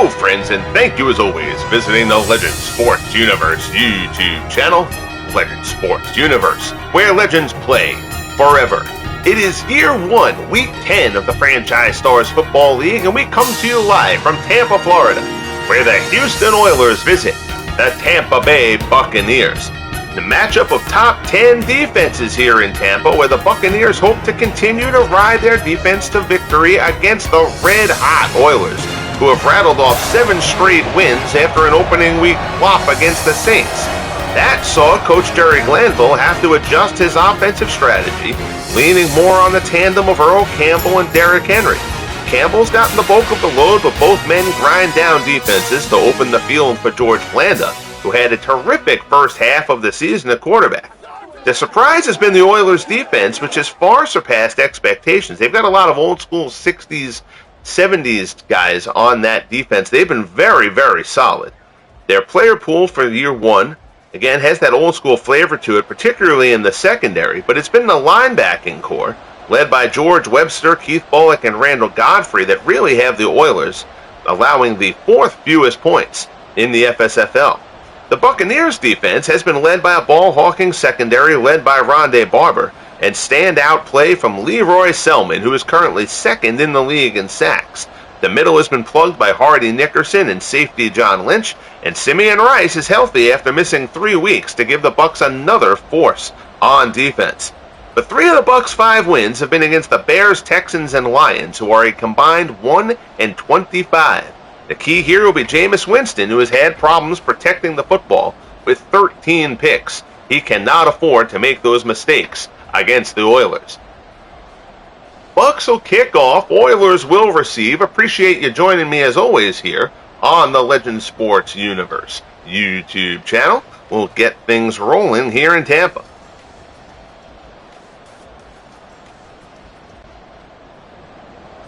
Hello, friends, and thank you as always visiting the Legend Sports Universe YouTube channel, Legend Sports Universe, where legends play forever. It is year 1, week 10 of the Franchise Stars Football League, and we come to you live from Tampa, Florida, where the Houston Oilers visit the Tampa Bay Buccaneers. The matchup of top 10 defenses here in Tampa, where the Buccaneers hope to continue to ride their defense to victory against the red-hot Oilers, who have rattled off 7 straight wins after an opening week flop against the Saints. That saw Coach Jerry Glanville have to adjust his offensive strategy, leaning more on the tandem of Earl, Campbell, and Derrick Henry. Campbell's gotten the bulk of the load, but both men grind down defenses to open the field for George Blanda, who had a terrific first half of the season at quarterback. The surprise has been the Oilers' defense, which has far surpassed expectations. They've got a lot of old-school 60s, 70s guys on that defense. They've been very, very solid. Their player pool for year 1, again, has that old-school flavor to it, particularly in the secondary, but it's been the linebacking core, led by George Webster, Keith Bullock, and Randall Godfrey, that really have the Oilers allowing the 4th fewest points in the FSFL. The Buccaneers' defense has been led by a ball-hawking secondary led by Rondé Barber, and standout play from Leroy Selman, who is currently 2nd in the league in sacks. The middle has been plugged by Hardy Nickerson and safety John Lynch, and Simeon Rice is healthy after missing 3 weeks to give the Bucs another force on defense. But 3 of the Bucs' 5 wins have been against the Bears, Texans, and Lions, who are a combined 1-25. The key here will be Jameis Winston, who has had problems protecting the football with 13 picks. He cannot afford to make those mistakes against the Oilers. Bucs will kick off. Oilers will receive. Appreciate you joining me as always here on the Legend Sports Universe YouTube channel. We'll get things rolling here in Tampa.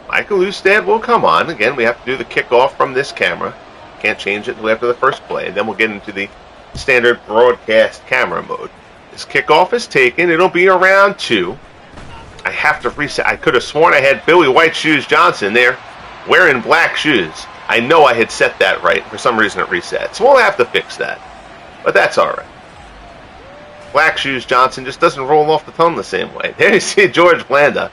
Michael Ustad will come on. Again, we have to do the kickoff from this camera. Can't change it until after the first play. Then we'll get into the standard broadcast camera mode. This kickoff is taken. It'll be around 2. I have to reset. I could have sworn I had Billy White Shoes Johnson there wearing black shoes. I know I had set that right. For some reason it reset. So we'll have to fix that. But that's all right. Black Shoes Johnson just doesn't roll off the tongue the same way. There you see George Blanda.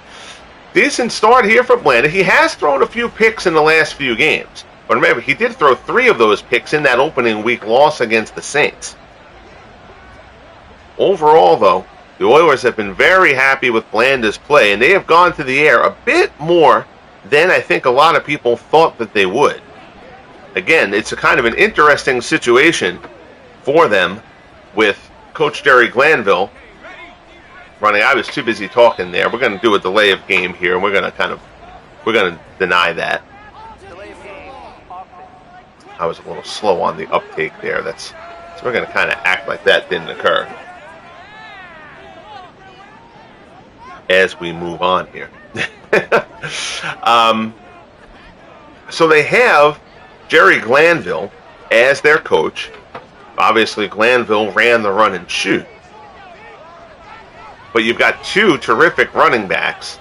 Decent start here for Blanda. He has thrown a few picks in the last few games. But remember, he did throw 3 of those picks in that opening week loss against the Saints. Overall, though, the Oilers have been very happy with Blanda's play, and they have gone to the air a bit more than I think a lot of people thought that they would. Again, it's a kind of an interesting situation for them with Coach Jerry Glanville running. I was too busy talking there. We're going to do a delay of game here, and we're going to deny that. I was a little slow on the uptake there. So we're going to kind of act like that didn't occur as we move on here. So they have Jerry Glanville as their coach. Obviously, Glanville ran the run and shoot. But you've got 2 terrific running backs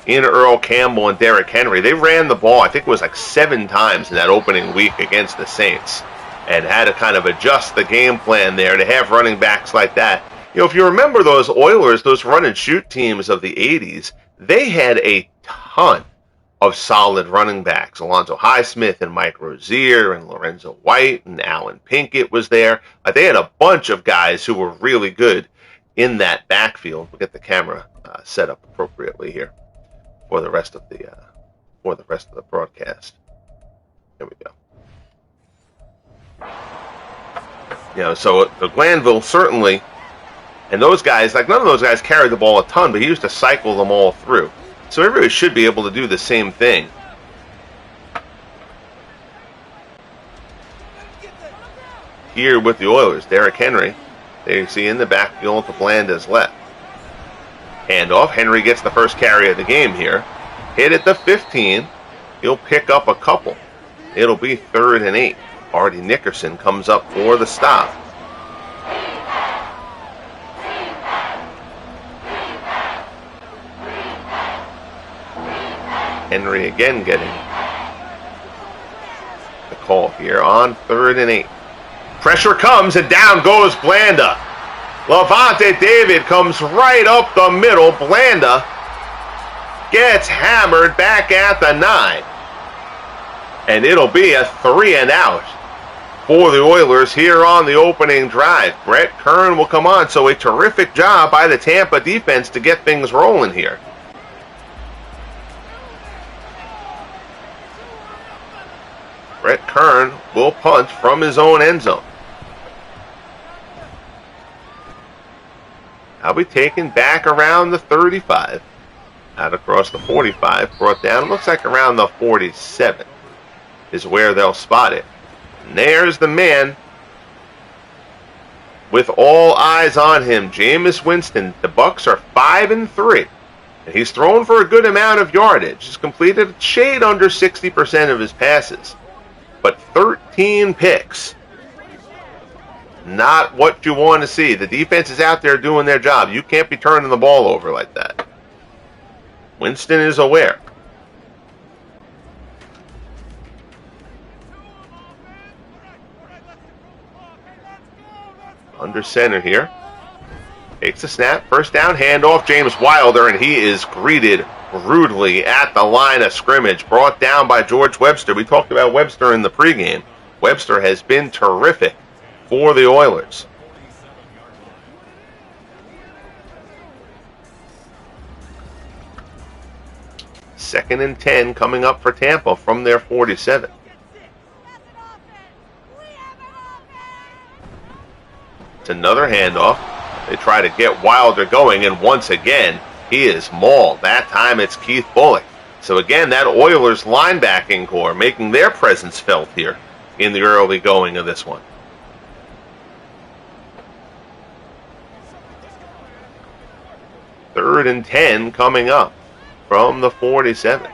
in Earl, Campbell, and Derrick Henry. They ran the ball, I think it was like 7 times in that opening week against the Saints, and had to kind of adjust the game plan there to have running backs like that. You know, if you remember those Oilers, those run and shoot teams of the 80s, they had a ton of solid running backs. Alonzo Highsmith and Mike Rozier and Lorenzo White and Alan Pinkett was there. They had a bunch of guys who were really good in that backfield. We'll get the camera set up appropriately here for the rest of the broadcast. There we go. You know, so the Glanville certainly, and those guys, like none of those guys carried the ball a ton, but he used to cycle them all through. So everybody should be able to do the same thing. Here with the Oilers, Derrick Henry, there you see in the backfield to Blanda's left. Handoff, Henry gets the first carry of the game here. Hit at the 15, he'll pick up a couple. It'll be 3rd and 8. Hardy Nickerson comes up for the stop. Henry again getting the on 3rd and 8. Pressure comes and down goes Blanda. Levante David comes right up the middle. Blanda gets hammered back at the 9. And it'll be a 3 and out for the Oilers here on the opening drive. Brett Kern will come on, so a terrific job by the Tampa defense to get things rolling here. Brett Kern will punt from his own end zone. I'll be taken back around the 35. Out across the 45, brought down. Looks like around the 47 is where they'll spot it. And there's the man with all eyes on him, Jameis Winston. The Bucs are 5-3. And he's thrown for a good amount of yardage. He's completed a shade under 60% of his passes. But 13 picks. Not what you want to see. The defense is out there doing their job. You can't be turning the ball over like that. Winston is aware. Under center here. Takes a snap. First down, handoff. James Wilder, and he is greeted rudely at the line of scrimmage. Brought down by George Webster. We talked about Webster in the pregame. Webster has been terrific for the Oilers. Second and 10 coming up for Tampa from their 47. It's another handoff. They try to get Wilder going, and once again, he is mauled. That time it's Keith Bullock. So again, that Oilers linebacking core making their presence felt here in the early going of this one. Third and 10 coming up from the 47.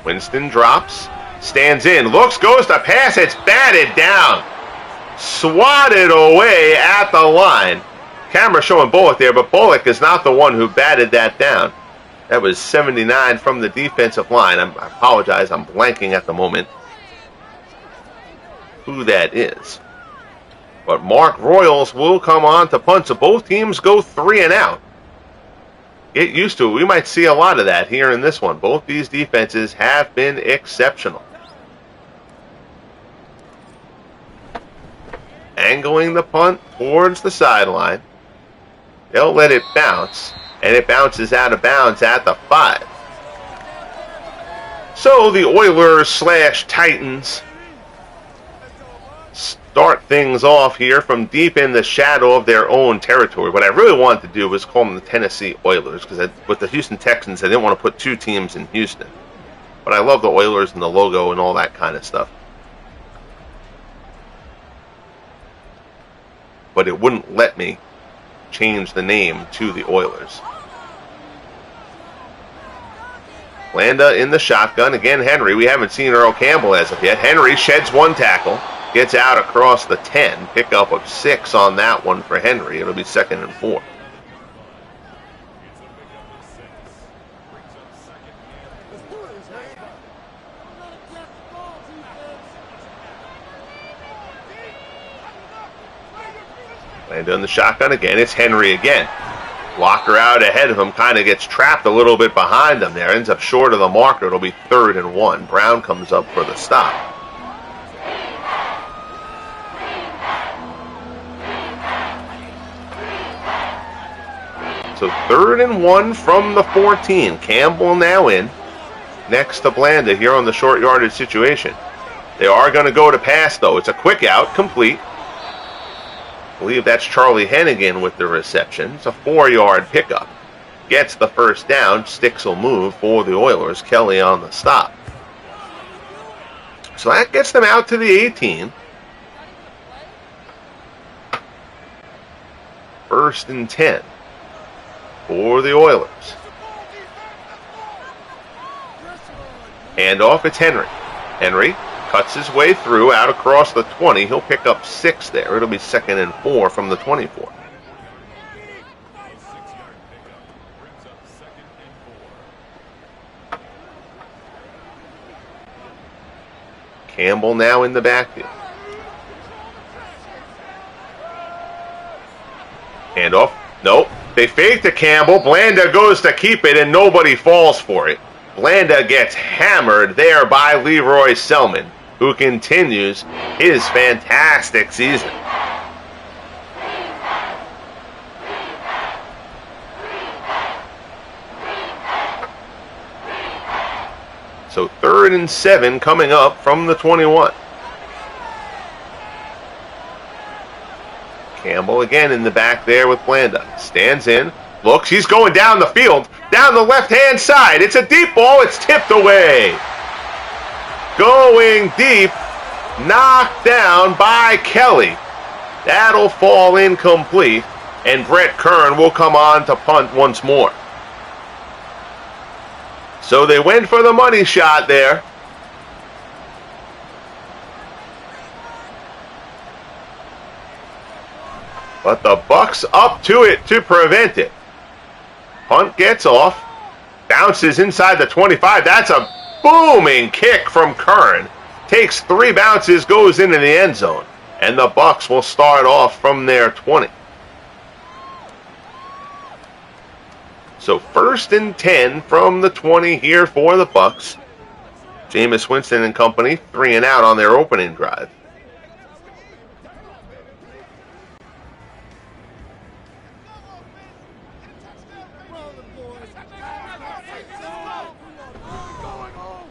Winston drops, stands in, looks, goes to pass, it's batted down. Swatted away at the line. Camera showing Bullock there, but Bullock is not the one who batted that down. That was 79 from the defensive line. I apologize, I'm blanking at the moment who that is. But Mark Royals will come on to punt, so both teams go 3 and out. Get used to it. We might see a lot of that here in this one. Both these defenses have been exceptional. Angling the punt towards the sideline. They'll let it bounce, and it bounces out of bounds at the 5. So the Oilers / Titans start things off here from deep in the shadow of their own territory. What I really wanted to do was call them the Tennessee Oilers, because with the Houston Texans, I didn't want to put 2 teams in Houston. But I love the Oilers and the logo and all that kind of stuff. But it wouldn't let me change the name to the Oilers. Blanda in the shotgun. Again, Henry. We haven't seen Earl Campbell as of yet. Henry sheds 1 tackle. Gets out across the 10. Pickup of 6 on that one for Henry. It'll be 2nd and 4. Blanda in the shotgun again. It's Henry again. Blocker out ahead of him. Kind of gets trapped a little bit behind him there. Ends up short of the marker. It'll be 3rd and 1. Brown comes up for the stop. So 3rd and 1 from the 14. Campbell now in. Next to Blanda here on the short yardage situation. They are going to go to pass, though. It's a quick out, complete. I believe that's Charlie Hennigan with the reception. It's a 4-yard pickup. Gets the first down. Sticks will move for the Oilers. Kelly on the stop. So that gets them out to the 18. 1st and 10 for the Oilers. Handoff, it's Henry. Henry cuts his way through, out across the 20. He'll pick up 6 there. It'll be 2nd and 4 from the 24. Campbell now in the backfield. Handoff. Nope. They fake to Campbell. Blanda goes to keep it, and nobody falls for it. Blanda gets hammered there by Leroy Selman, who continues his fantastic season. So 3rd and 7 coming up from the 21. Campbell again in the back there with Blanda. Stands in, looks, he's going down the field, down the left-hand side. It's a deep ball, it's tipped away. Going deep, knocked down by Kelly. That'll fall incomplete, and Brett Kern will come on to punt once more. So they went for the money shot there. But the Bucs up to it to prevent it. Punt gets off. Bounces inside the 25. That's a booming kick from Kern. Takes 3 bounces, goes into the end zone. And the Bucs will start off from their 20. So 1st and 10 from the 20 here for the Bucs. Jameis Winston and company 3 and out on their opening drive.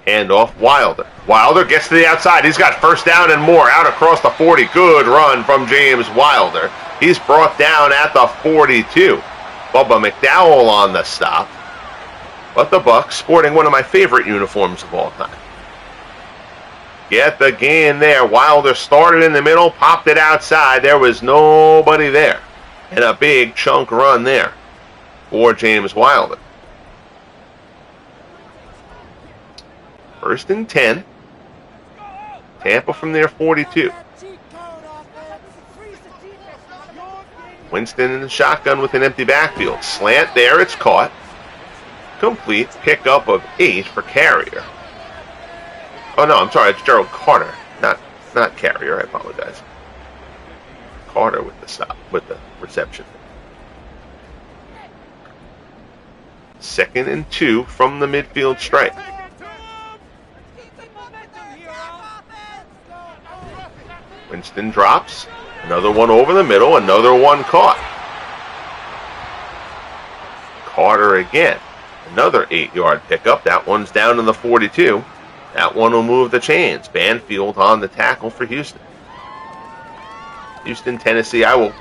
Handoff, Wilder. Wilder gets to the outside. He's got 1st down and more. Out across the 40. Good run from James Wilder. He's brought down at the 42. Bubba McDowell on the stop. But the Bucs sporting one of my favorite uniforms of all time. Get the gain there. Wilder started in the middle, popped it outside. There was nobody there. And a big chunk run there for James Wilder. 1st and 10. Tampa from their 42. Winston in the shotgun with an empty backfield. Slant there, it's caught. Complete pickup of 8 for Carrier. Oh no, I'm sorry, it's Gerald Carter, not Carrier. I apologize. Carter with the stop, with the reception. 2nd and 2 from the midfield stripe. Winston drops. Another one over the middle. Another one caught. Carter again. Another 8-yard pickup. That one's down to the 42. That one will move the chains. Banfield on the tackle for Houston. Houston, Tennessee. I will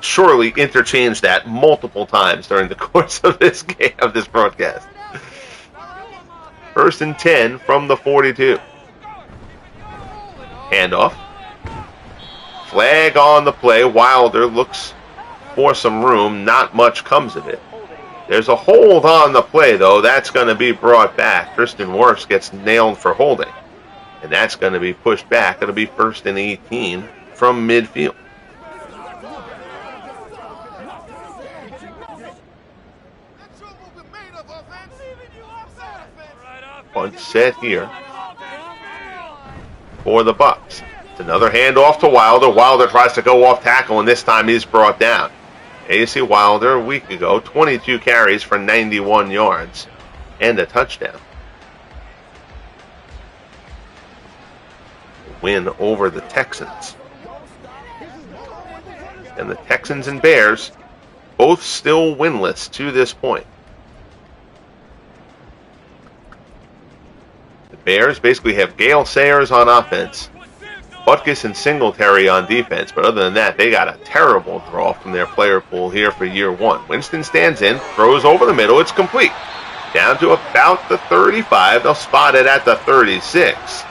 surely interchange that multiple times during the course of this game, of this broadcast. 1st and 10 from the 42. Handoff. Flag on the play. Wilder looks for some room. Not much comes of it. There's a hold on the play, though. That's going to be brought back. Tristan Wirfs gets nailed for holding. And that's going to be pushed back. It'll be 1st and 18 from midfield. Punt set here for the Bucs. It's another handoff to Wilder. Wilder tries to go off tackle, and this time he's brought down. A.C. Wilder, a week ago, 22 carries for 91 yards and a touchdown. Win over the Texans. And the Texans and Bears both still winless to this point. The Bears basically have Gale Sayers on offense, Butkus and Singletary on defense, but other than that, they got a terrible draw from their player pool here for year 1. Winston stands in, throws over the middle, it's complete. Down to about the 35, they'll spot it at the 36.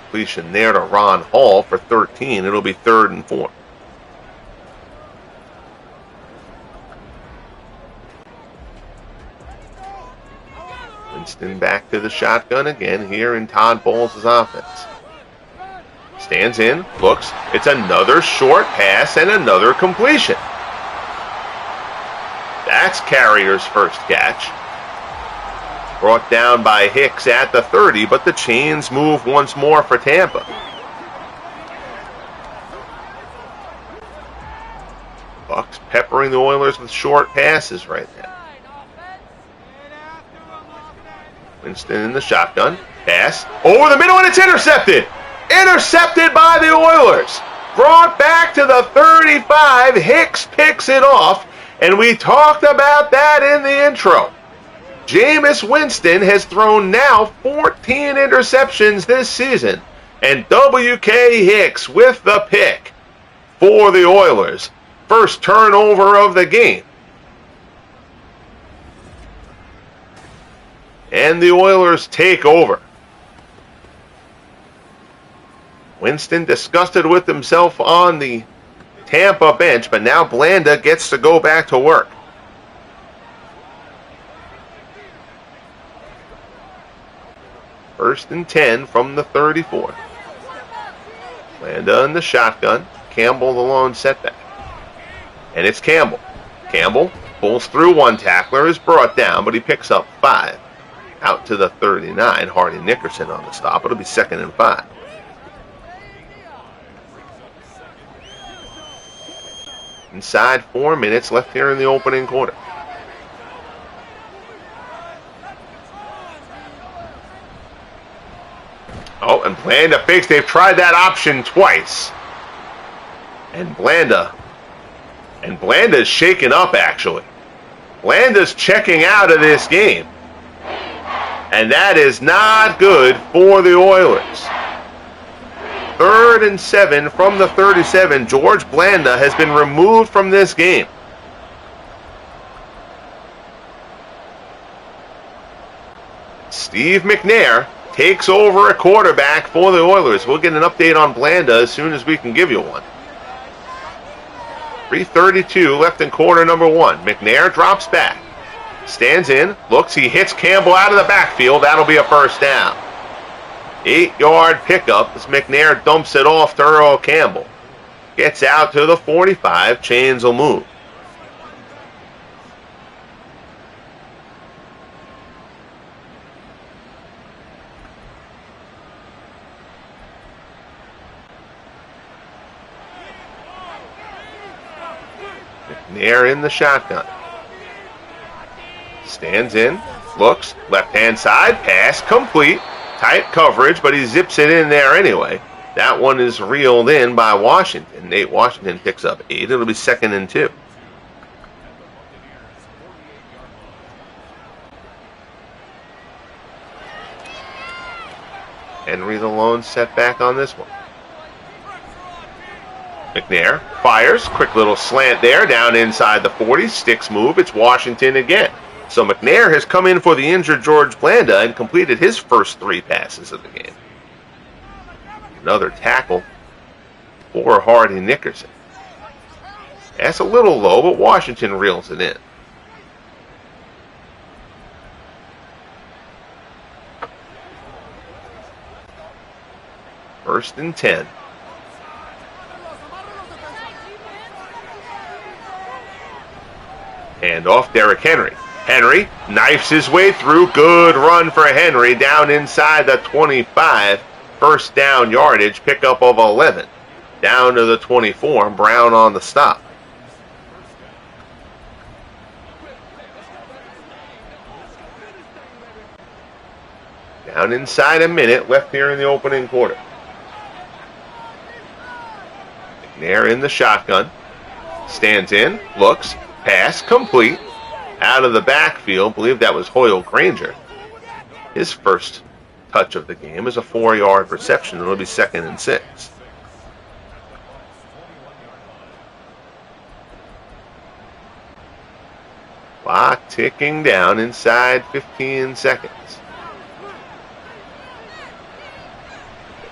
Completion there to Ron Hall for 13, it'll be 3rd and 4. Winston back to the shotgun again here in Todd Bowles' offense. Stands in, looks, it's another short pass and another completion. That's Carrier's first catch. Brought down by Hicks at the 30, but the chains move once more for Tampa. Bucks peppering the Oilers with short passes right now. Winston in the shotgun. Pass over the middle, and it's intercepted. Intercepted by the Oilers. Brought back to the 35. Hicks picks it off, and we talked about that in the intro. Jameis Winston has thrown now 14 interceptions this season, and W.K. Hicks with the pick for the Oilers. First turnover of the game. And the Oilers take over. Winston disgusted with himself on the Tampa bench, but now Blanda gets to go back to work. First and 10 from the 34. Blanda in the shotgun. Campbell the lone setback. And it's Campbell. Campbell pulls through one tackler, is brought down, but he picks up 5. Out to the 39. Hardy Nickerson on the stop. It'll be 2nd and 5. Inside 4 minutes left here in the opening quarter. Oh, and Blanda fakes. They've tried that option twice. And Blanda's shaken up, actually. Blanda's checking out of this game. And that is not good for the Oilers. 3rd and 7 from the 37. George Blanda has been removed from this game. Steve McNair takes over a quarterback for the Oilers. We'll get an update on Blanda as soon as we can give you one. 3:32 left in quarter number 1. McNair drops back. Stands in, looks, he hits Campbell out of the backfield. That'll be a first down. 8-yard pickup as McNair dumps it off to Earl Campbell. Gets out to the 45. Chains will move. McNair in the shotgun. Stands in, looks, left-hand side, pass complete. Tight coverage, but he zips it in there anyway. That one is reeled in by Washington. Nate Washington picks up 8. It'll be 2nd and 2. Henry the lone setback on this one. McNair fires. Quick little slant there down inside the 40. Sticks move. It's Washington again. So McNair has come in for the injured George Blanda and completed his first 3 passes of the game. Another tackle for Hardy Nickerson. That's a little low, but Washington reels it in. First and 10. Hand off Derrick Henry. Henry knifes his way through. Good run for Henry down inside the 25. First down yardage, pickup of 11. Down to the 24. Brown on the stop. Down inside a minute left here in the opening quarter. McNair in the shotgun. Stands in, looks, pass complete. Out of the backfield, believe that was Hoyle Granger. His first touch of the game is a 4-yard reception. It'll be 2nd and 6. Clock ticking down inside 15 seconds.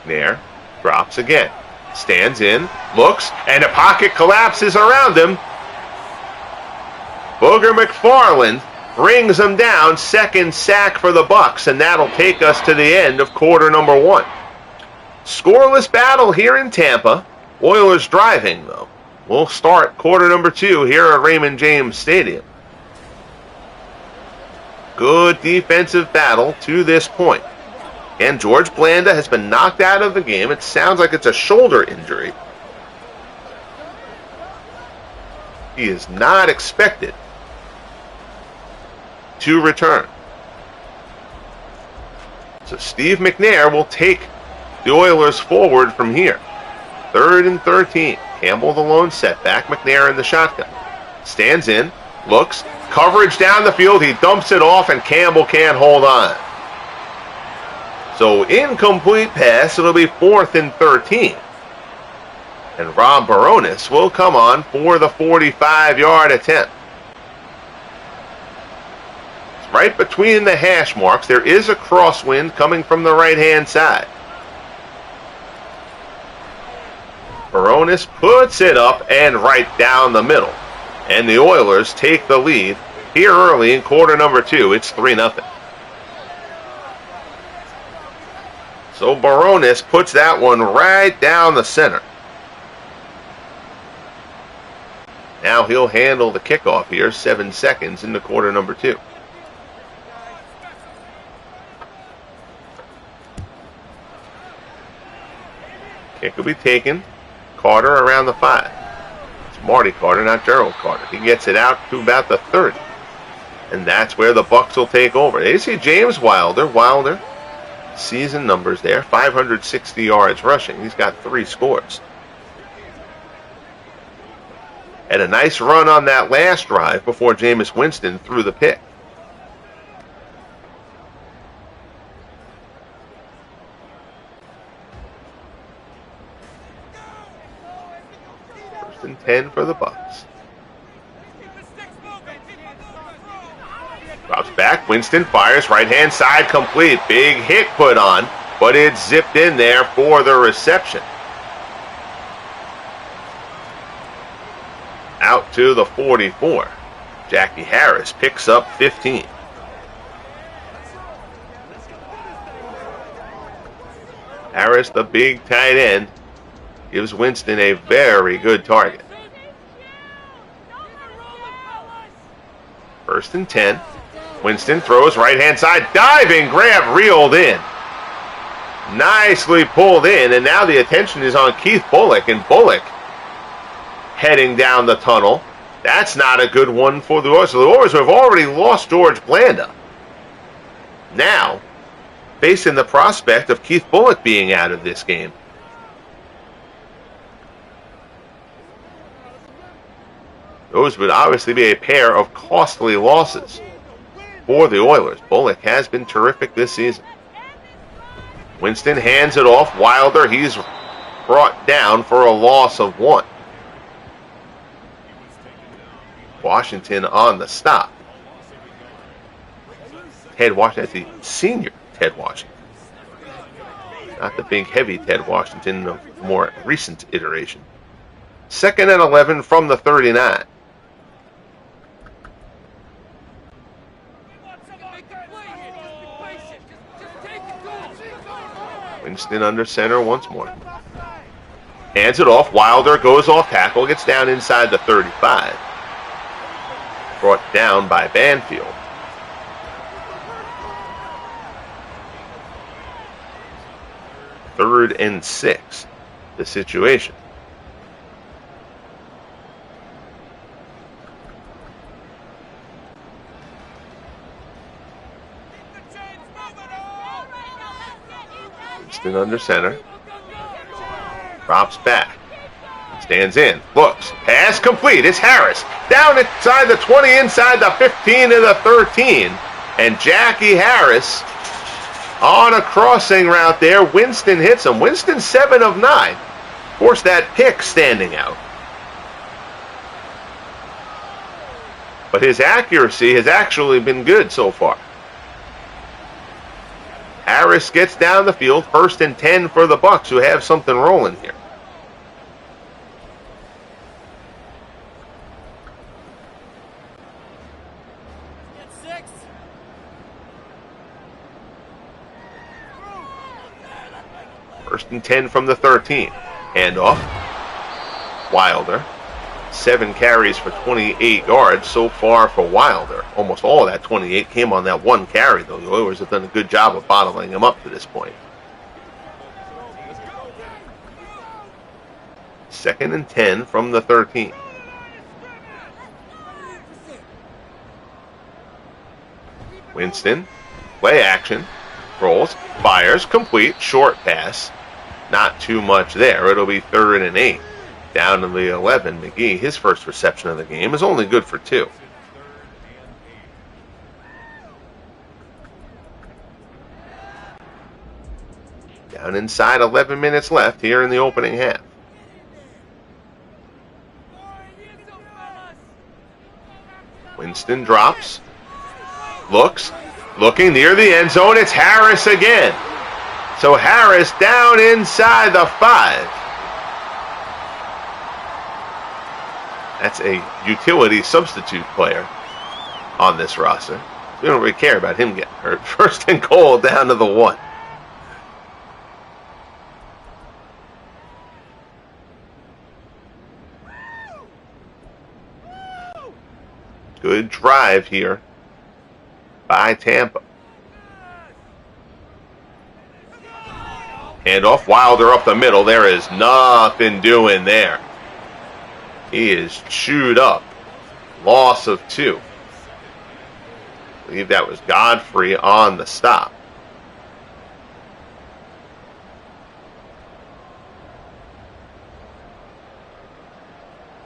McNair drops again. Stands in, looks, and a pocket collapses around him. Booger McFarland brings him down. 2nd sack for the Bucks, and that'll take us to the end of quarter number 1. Scoreless battle here in Tampa. Oilers driving, though. We'll start quarter number 2 here at Raymond James Stadium. good defensive battle to this point. And George Blanda has been knocked out of the game. It sounds like it's a shoulder injury. He is not expected to return. So Steve McNair will take the Oilers forward from here. 3rd and 13. Campbell the lone setback. McNair in the shotgun. Stands in. Looks. Coverage down the field. He dumps it off, and Campbell can't hold on. So incomplete pass. It'll be 4th and 13. And Rob Baronis will come on for the 45-yard attempt. It's right between the hash marks. There is a crosswind coming from the right-hand side. Baronis puts it up and right down the middle. And the Oilers take the lead here early in quarter number 2. It's 3-0. So Baronis puts that one right down the center. Now he'll handle the kickoff here, 7 seconds into quarter number 2. Kick will be taken. Carter around the 5. It's Marty Carter, not Gerald Carter. He gets it out to about the 30. And that's where the Bucs will take over. They see James Wilder. Wilder, season numbers there, 560 yards rushing. He's got 3 scores. Had a nice run on that last drive before Jameis Winston threw the pick. First and 10 for the Bucs. Drops back. Winston fires. Right-hand side complete. Big hit put on, but it's zipped in there for the reception. Out to the 44. Jackie Harris picks up 15. Harris, the big tight end, gives Winston a very good target. First and 10. Winston throws right-hand side. Diving grab, reeled in. Nicely pulled in, and now the attention is on Keith Bullock, and Bullock heading down the tunnel. That's not a good one for the Oilers. So the Oilers have already lost George Blanda. Now, facing the prospect of Keith Bullock being out of this game. Those would obviously be a pair of costly losses for the Oilers. Bullock has been terrific this season. Winston hands it off. Wilder, he's brought down for a loss of 1. Washington on the stop. Ted Washington, that's the senior Ted Washington. Not the big, heavy Ted Washington, the more recent iteration. 2nd and 11 from the 39. Winston under center once more. Hands it off. Wilder goes off tackle, gets down inside the 35. Brought down by Banfield. Third and 6, the situation. Winston under center. Drops back. Stands in. Looks. Pass complete. It's Harris. Down inside the 20, inside the 15 to the 13. And Jackie Harris on a crossing route there. Winston hits him. Winston 7 of 9. Of course, that pick standing out. But his accuracy has actually been good so far. Harris gets down the field. 1st and 10 for the Bucs, who have something rolling here. First and 10 from the 13. Handoff. Wilder. 7 carries for 28 yards so far for Wilder. Almost all of that 28 came on that one carry, though. The Oilers have done a good job of bottling him up to this point. 2nd and 10 from the 13. Winston, play action, rolls, fires, complete, short pass. Not too much there. It'll be 3rd and 8. Down to the 11. McGee, his first reception of the game, is only good for 2. Down inside, 11 minutes left here in the opening half. Winston drops. Looking near the end zone. It's Harris again. So Harris down inside the 5. That's a utility substitute player on this roster. We don't really care about him getting hurt. 1st and goal down to the 1. Good drive here by Tampa. Handoff, Wilder up the middle. There is nothing doing there. He is chewed up. Loss of 2. I believe that was Godfrey on the stop.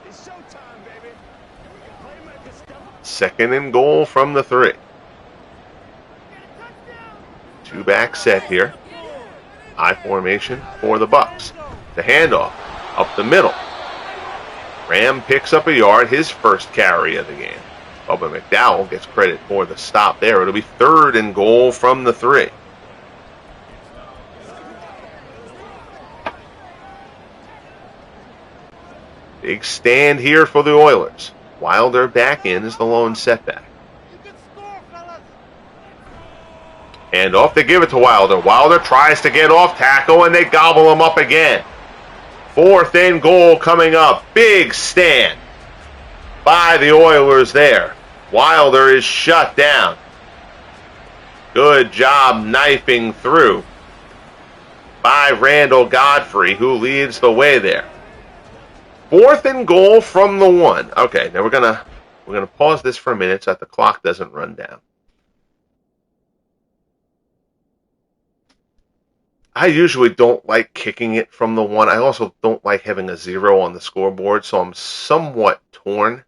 It's showtime, baby. 2nd and goal from the 3. 2-back set here. I formation for the Bucs. The handoff up the middle. Ram picks up a yard, his first carry of the game. Bubba McDowell gets credit for the stop there. It'll be 3rd and goal from the 3. Big stand here for the Oilers. Wilder back in is the lone setback. And off, they give it to Wilder. Wilder tries to get off tackle, and they gobble him up again. 4th and goal coming up. Big stand by the Oilers there. Wilder is shut down. Good job knifing through by Randall Godfrey, who leads the way there. 4th and goal from the 1. Okay, now we're gonna pause this for a minute so that the clock doesn't run down. I usually don't like kicking it from the 1. I also don't like having a 0 on the scoreboard, so I'm somewhat torn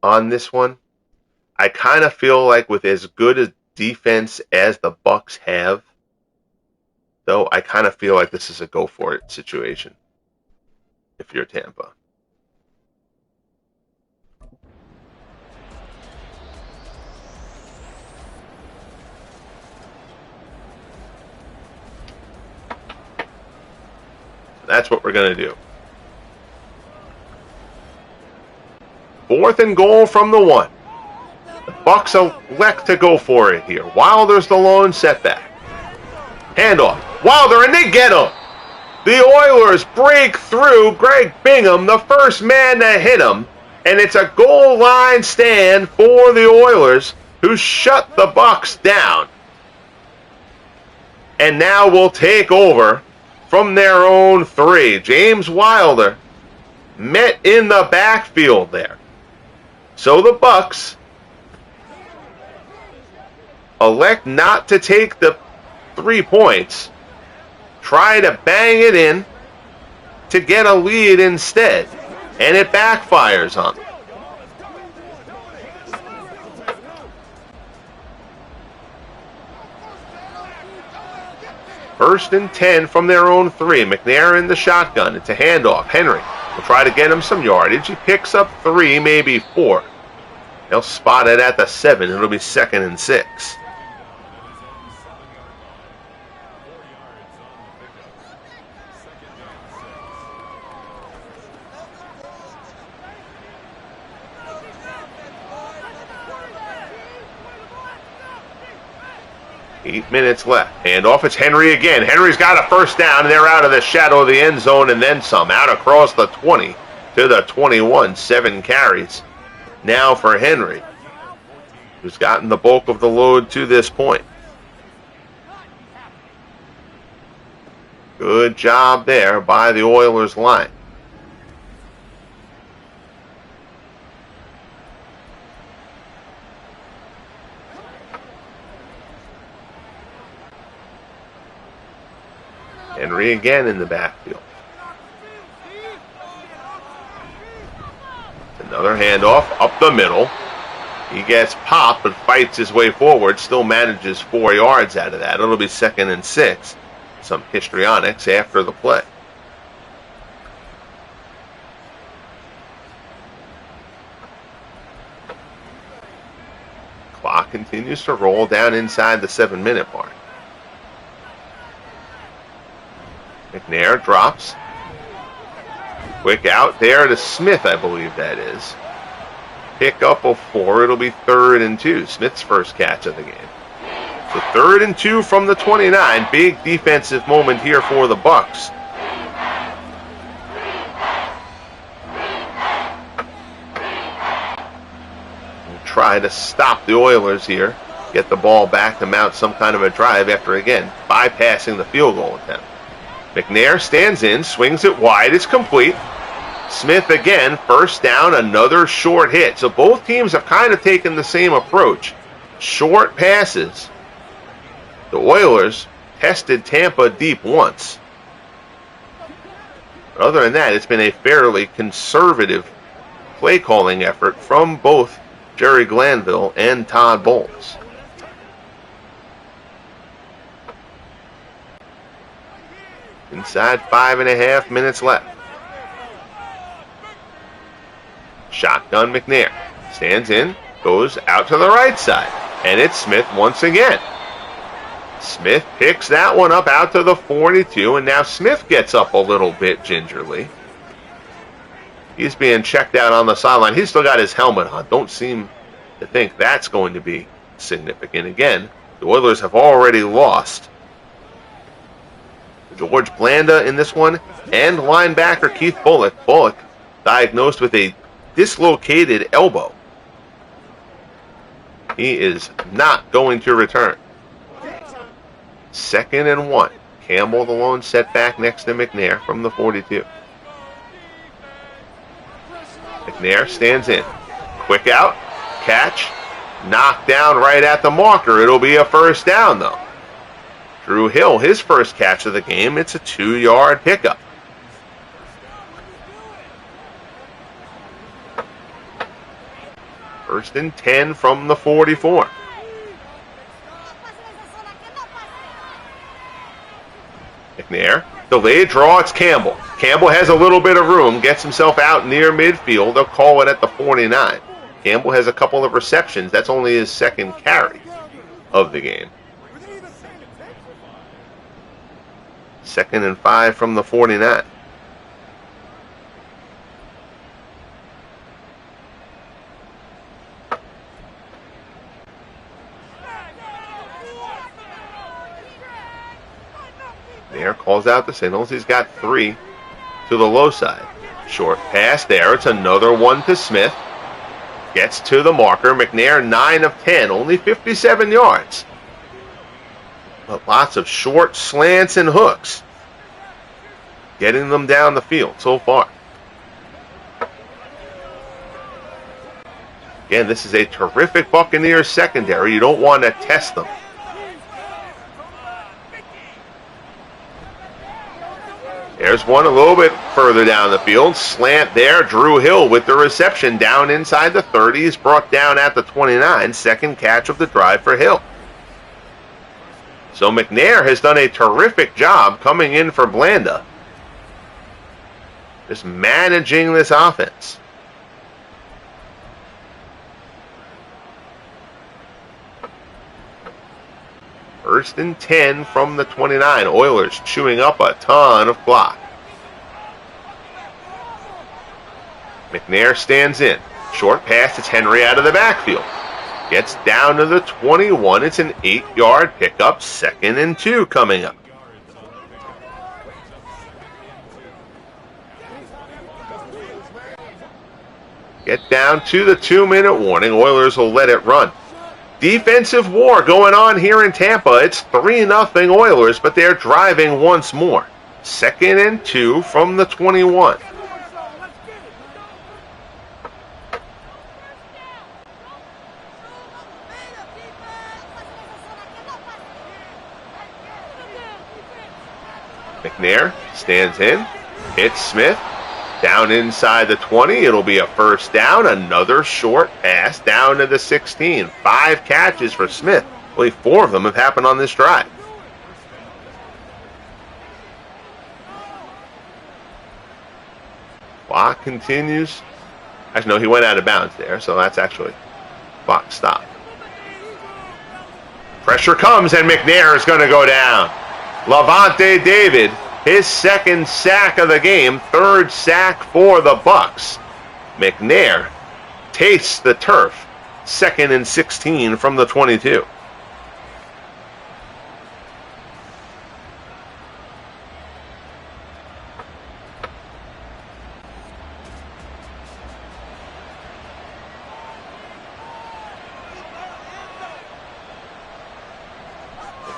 on this one. I kind of feel like with as good a defense as the Bucs have, though, I kind of feel like this is a go-for-it situation if you're Tampa. That's what we're going to do. 4th and goal from the 1. The Bucs elect to go for it here. Wilder's the lone setback. Handoff. Wilder, and they get him. The Oilers break through. Greg Bingham, the first man to hit him. And it's a goal line stand for the Oilers, who shut the Bucs down. And now will take over from their own 3. James Wilder met in the backfield there. So the Bucs elect not to take the 3 points, try to bang it in to get a lead instead, and it backfires on them. First and 10 from their own 3. McNair in the shotgun. It's a handoff. Henry will try to get him some yardage. He picks up 3, maybe 4. They'll spot it at the 7. It'll be 2nd and 6. 8 minutes left. And off it's Henry again. Henry's got a first down, and they're out of the shadow of the end zone and then some. Out across the 20 to the 21. 7 carries now for Henry, who's gotten the bulk of the load to this point. Good job there by the Oilers line. Henry again in the backfield. Another handoff up the middle. He gets popped but fights his way forward. Still manages 4 yards out of that. It'll be 2nd and 6. Some histrionics after the play. Clock continues to roll down inside the 7-minute mark. McNair drops. Quick out there to Smith, I believe that is. Pick up of 4. It'll be 3rd and 2. Smith's first catch of the game. So 3rd and 2 from the 29. Big defensive moment here for the Bucs. We'll try to stop the Oilers here. Get the ball back to mount some kind of a drive after, again, bypassing the field goal attempt. McNair stands in, swings it wide. It's complete. Smith again, first down, another short hit. So both teams have kind of taken the same approach. Short passes. The Oilers tested Tampa deep once. But other than that, it's been a fairly conservative play calling effort from both Jerry Glanville and Todd Bowles. Inside 5.5 minutes left. Shotgun McNair. Stands in, goes out to the right side. And it's Smith once again. Smith picks that one up out to the 42, and now Smith gets up a little bit gingerly. He's being checked out on the sideline. He's still got his helmet on. Don't seem to think that's going to be significant. Again, the Oilers have already lost George Blanda in this one, and linebacker Keith Bullock. Bullock diagnosed with a dislocated elbow. He is not going to return. 2nd and 1. Campbell, the lone setback next to McNair from the 42. McNair stands in. Quick out. Catch. Knocked down right at the marker. It'll be a first down, though. Drew Hill, his first catch of the game. It's a 2-yard pickup. First and 10 from the 44. McNair, delayed draw, it's Campbell. Campbell has a little bit of room, gets himself out near midfield. They'll call it at the 49. Campbell has a couple of receptions. That's only his 2nd carry of the game. 2nd and 5 from the 49. There calls out the signals. He's got 3 to the low side. Short pass there. It's another one to Smith. Gets to the marker. McNair 9 of 10. Only 57 yards. But lots of short slants and hooks. Getting them down the field so far. Again, this is a terrific Buccaneers secondary. You don't want to test them. There's one a little bit further down the field. Slant there. Drew Hill with the reception down inside the 30. He's brought down at the 29. 2nd catch of the drive for Hill. So McNair has done a terrific job coming in for Blanda. Just managing this offense. First and 10 from the 29. Oilers chewing up a ton of clock. McNair stands in. Short pass, it's Henry out of the backfield. Gets down to the 21. It's an 8-yard pickup. 2nd and 2 coming up. Get down to the 2-minute warning. Oilers will let it run. Defensive war going on here in Tampa. It's 3-0 Oilers, but they're driving once more. 2nd and 2 from the 21. McNair stands in, hits Smith. Down inside the 20, it'll be a first down. Another short pass down to the 16. 5 catches for Smith. Only 4 of them have happened on this drive. Clock continues. Actually, no, he went out of bounds there, so that's actually clock stop. Pressure comes, and McNair is going to go down. Lavonte David, his 2nd sack of the game, 3rd sack for the Bucs. McNair tastes the turf. 2nd and 16 from the 22.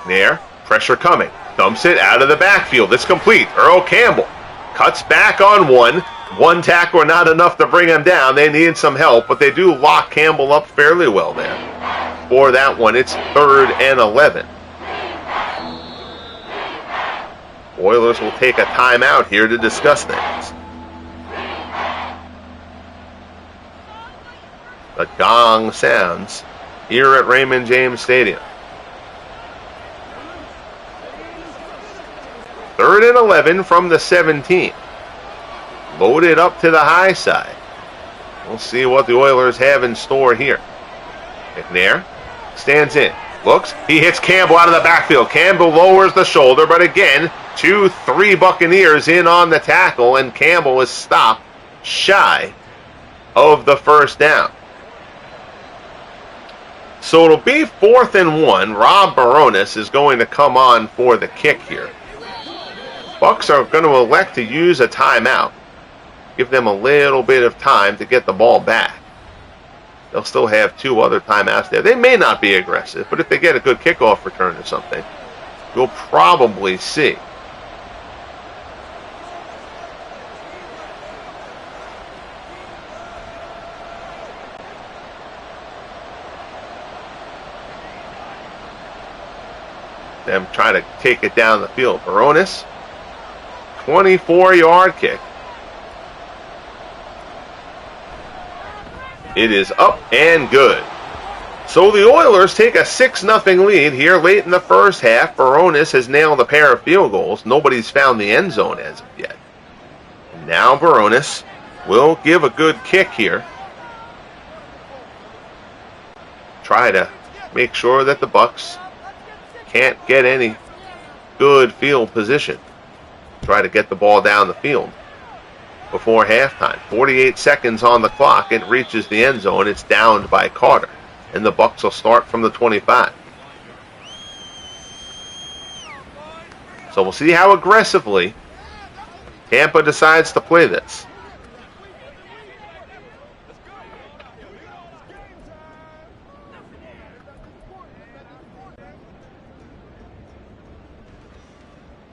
McNair, pressure coming. Dumps it out of the backfield. It's complete. Earl Campbell cuts back on one. 1 tackle not enough to bring him down. They need some help, but they do lock Campbell up fairly well there. For that one, it's 3rd and 11. Oilers will take a timeout here to discuss things. The gong sounds here at Raymond James Stadium. 3rd and 11 from the 17. Loaded up to the high side. We'll see what the Oilers have in store here. McNair stands in. Looks. He hits Campbell out of the backfield. Campbell lowers the shoulder, but again, 2-3 Buccaneers in on the tackle, and Campbell is stopped shy of the first down. So it'll be 4th and 1. Rob Baronis is going to come on for the kick here. Bucs are going to elect to use a timeout. Give them a little bit of time to get the ball back. They'll still have 2 other timeouts there. They may not be aggressive, but if they get a good kickoff return or something, you'll probably see. Them try to take it down the field. Baronis, 24-yard kick. It is up and good. So the Oilers take a 6-0 lead here late in the first half. Baronis has nailed a pair of field goals. Nobody's found the end zone as of yet. Now Baronis will give a good kick here. Try to make sure that the Bucs can't get any good field position. Try to get the ball down the field before halftime. 48 seconds on the clock. It reaches the end zone. It's downed by Carter. And the Bucs will start from the 25. So we'll see how aggressively Tampa decides to play this.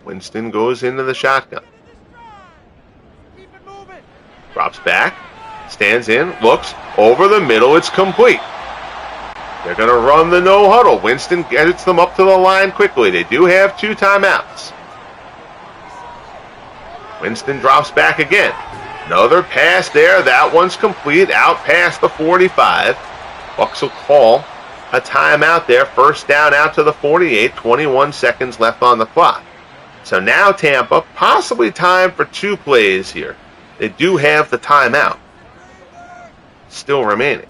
Winston goes into the shotgun. Drops back, stands in, looks, over the middle, it's complete. They're going to run the no huddle. Winston gets them up to the line quickly. They do have 2 timeouts. Winston drops back again. Another pass there. That one's complete, out past the 45. Bucs will call a timeout there. First down out to the 48. 21 seconds left on the clock. So now Tampa, possibly time for 2 plays here. They do have the timeout still remaining.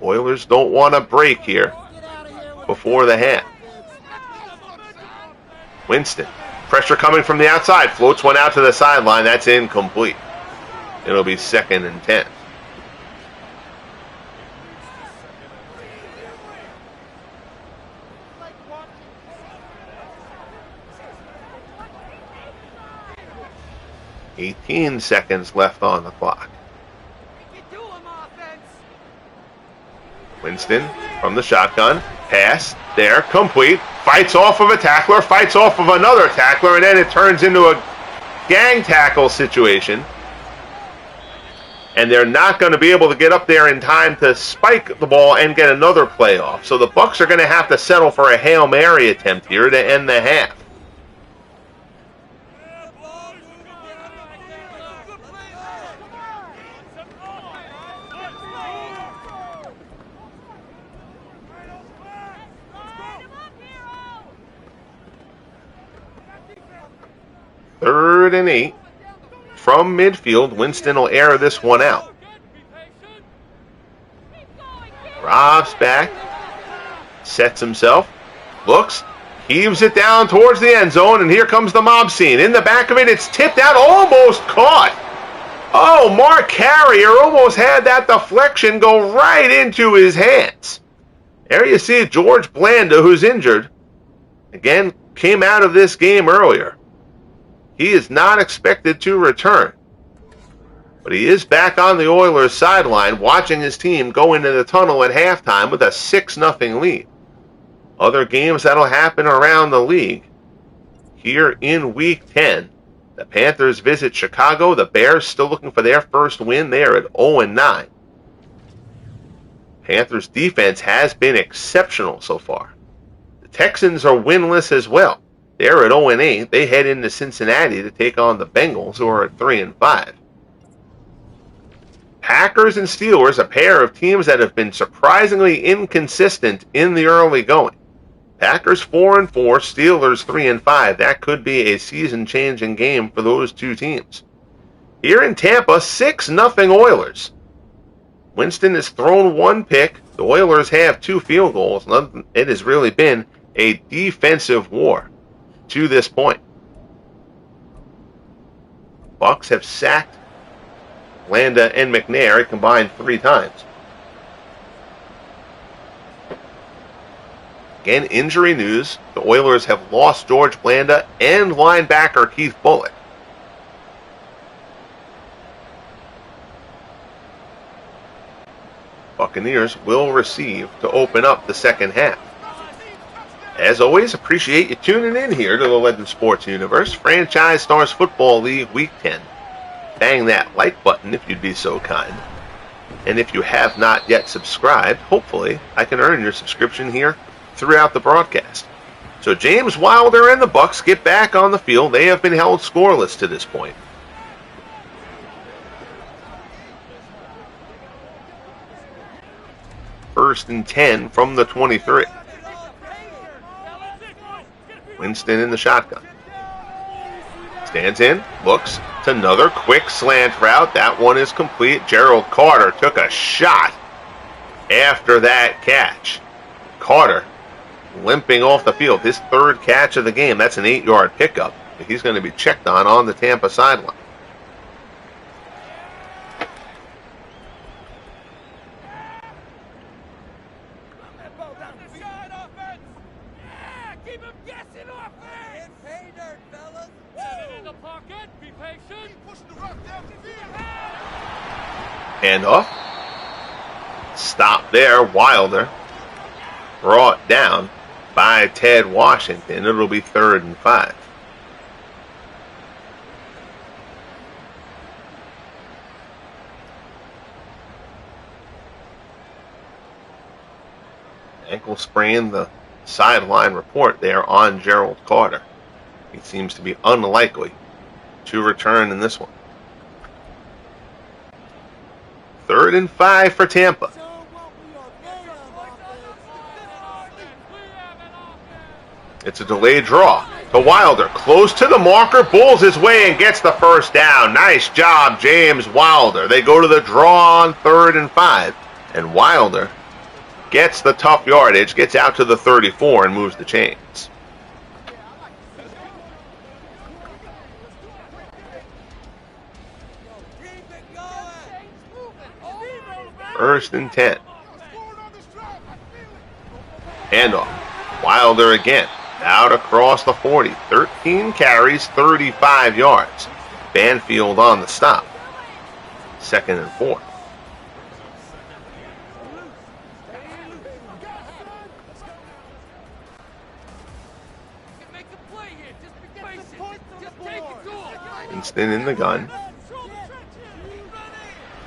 Oilers don't want to break here before the half. Winston Pressure coming from the outside. Floats one out to the sideline. That's incomplete. It'll be 2nd and 10. "18 seconds left on the clock." Winston from the shotgun. Pass. There. Complete. Fights off of a tackler. Fights off of another tackler. And then it turns into a gang tackle situation. And they're not going to be able to get up there in time to spike the ball and get another play off. So the Bucs are going to have to settle for a Hail Mary attempt here to end the half. Third and 8. From midfield, Winston will air this one out. Robs back. Sets himself. Looks. Heaves it down towards the end zone, and here comes the mob scene. In the back of it, it's tipped out. Almost caught. Oh, Mark Carrier almost had that deflection go right into his hands. There you see George Blanda, who's injured. Again, came out of this game earlier. He is not expected to return. But he is back on the Oilers sideline watching his team go into the tunnel at halftime with a 6-0 lead. Other games that'll happen around the league. Here in Week 10, the Panthers visit Chicago. The Bears still looking for their first win. They are at 0-9. Panthers defense has been exceptional so far. The Texans are winless as well. They're at 0-8. They head into Cincinnati to take on the Bengals, who are at 3-5. Packers and Steelers, a pair of teams that have been surprisingly inconsistent in the early going. Packers 4-4, Steelers 3-5. That could be a season-changing game for those two teams. Here in Tampa, 6-0 Oilers. Winston has thrown one pick. The Oilers have 2 field goals. It has really been a defensive war to this point. Bucs have sacked Blanda and McNair combined 3 times. Again, injury news. The Oilers have lost George Blanda and linebacker Keith Bullock. Buccaneers will receive to open up the second half. As always, appreciate you tuning in here to the Legend Sports Universe Franchise Stars Football League Week 10. Bang that like button if you'd be so kind. And if you have not yet subscribed, hopefully I can earn your subscription here throughout the broadcast. So James Wilder and the Bucs get back on the field. They have been held scoreless to this point. First and 10 from the 23. Winston in the shotgun. Stands in, looks. It's another quick slant route. That one is complete. Gerald Carter took a shot after that catch. Carter limping off the field. His 3rd catch of the game. That's an 8-yard pickup. He's going to be checked on the Tampa sideline. Handoff. Stop there. Wilder brought down by Ted Washington. It'll be 3rd and 5. Ankle sprain, the sideline report there on Gerald Carter. He seems to be unlikely to return in this one. 3rd and 5 for Tampa. It's a delayed draw to Wilder. Close to the marker. Bulls his way and gets the first down. Nice job, James Wilder. They go to the draw on 3rd and 5. And Wilder gets the tough yardage, gets out to the 34 and moves the chains. First and 10. Handoff. Wilder again. Out across the 40. 13 carries, 35 yards. Banfield on the stop. Second and 4. Winston in the gun.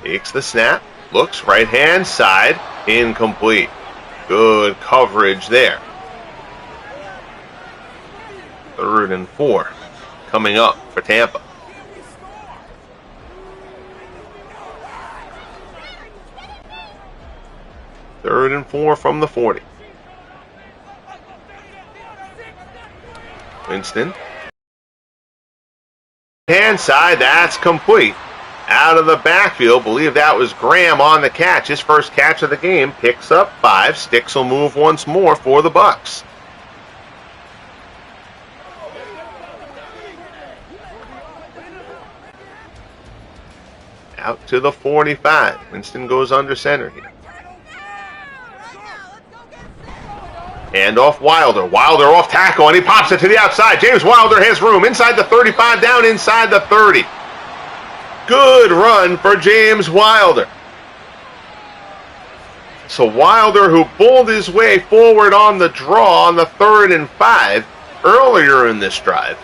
Takes the snap. Looks right hand side. Incomplete. Good coverage there. Third and 4 coming up for Tampa. Third and 4 from the 40. Winston. Hand side, that's complete. Out of the backfield, believe that was Graham on the catch. His first catch of the game. Picks up 5. Sticks will move once more for the Bucs. Out to the 45. Winston goes under center here. Hand off Wilder. Wilder off tackle, and he pops it to the outside. James Wilder has room inside the 35, down inside the 30. Good run for James Wilder. So Wilder, who bowled his way forward on the draw on the 3rd and 5 earlier in this drive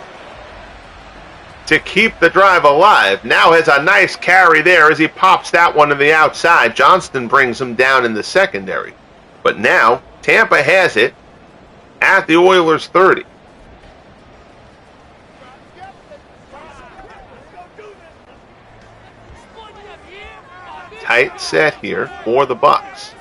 to keep the drive alive, now has a nice carry there as he pops that one to the outside. Johnston brings him down in the secondary. But now Tampa has it at the Oilers' 30. Tight set here for the Bucs.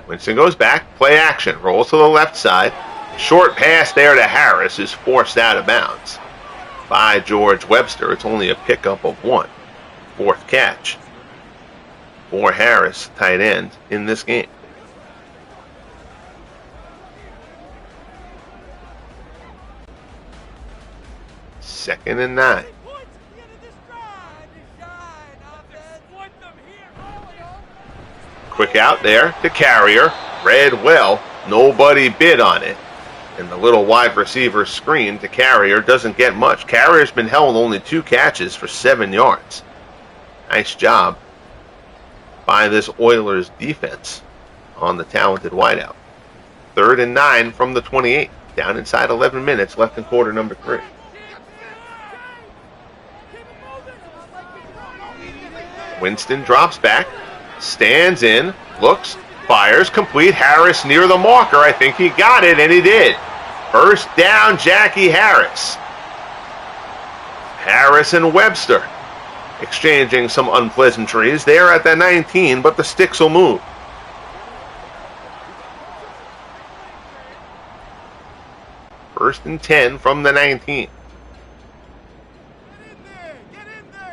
Winston goes back, play action, rolls to the left side. Short pass there to Harris is forced out of bounds by George Webster. It's only a pickup of 1. 4th catch for Harris, tight end, in this game. Second and 9. Quick out there to Carrier. Read well. Nobody bid on it. And the little wide receiver screen to Carrier doesn't get much. Carrier's been held only 2 catches for 7 yards. Nice job by this Oilers defense on the talented wideout. 3rd and 9 from the 28. Down inside 11 minutes left in quarter number 3. Winston drops back, stands in, looks, fires, complete. Harris near the marker. I think he got it, and he did. First down, Jackie Harris. Harris and Webster exchanging some unpleasantries there at the 19, but the sticks will move. First and 10 from the 19.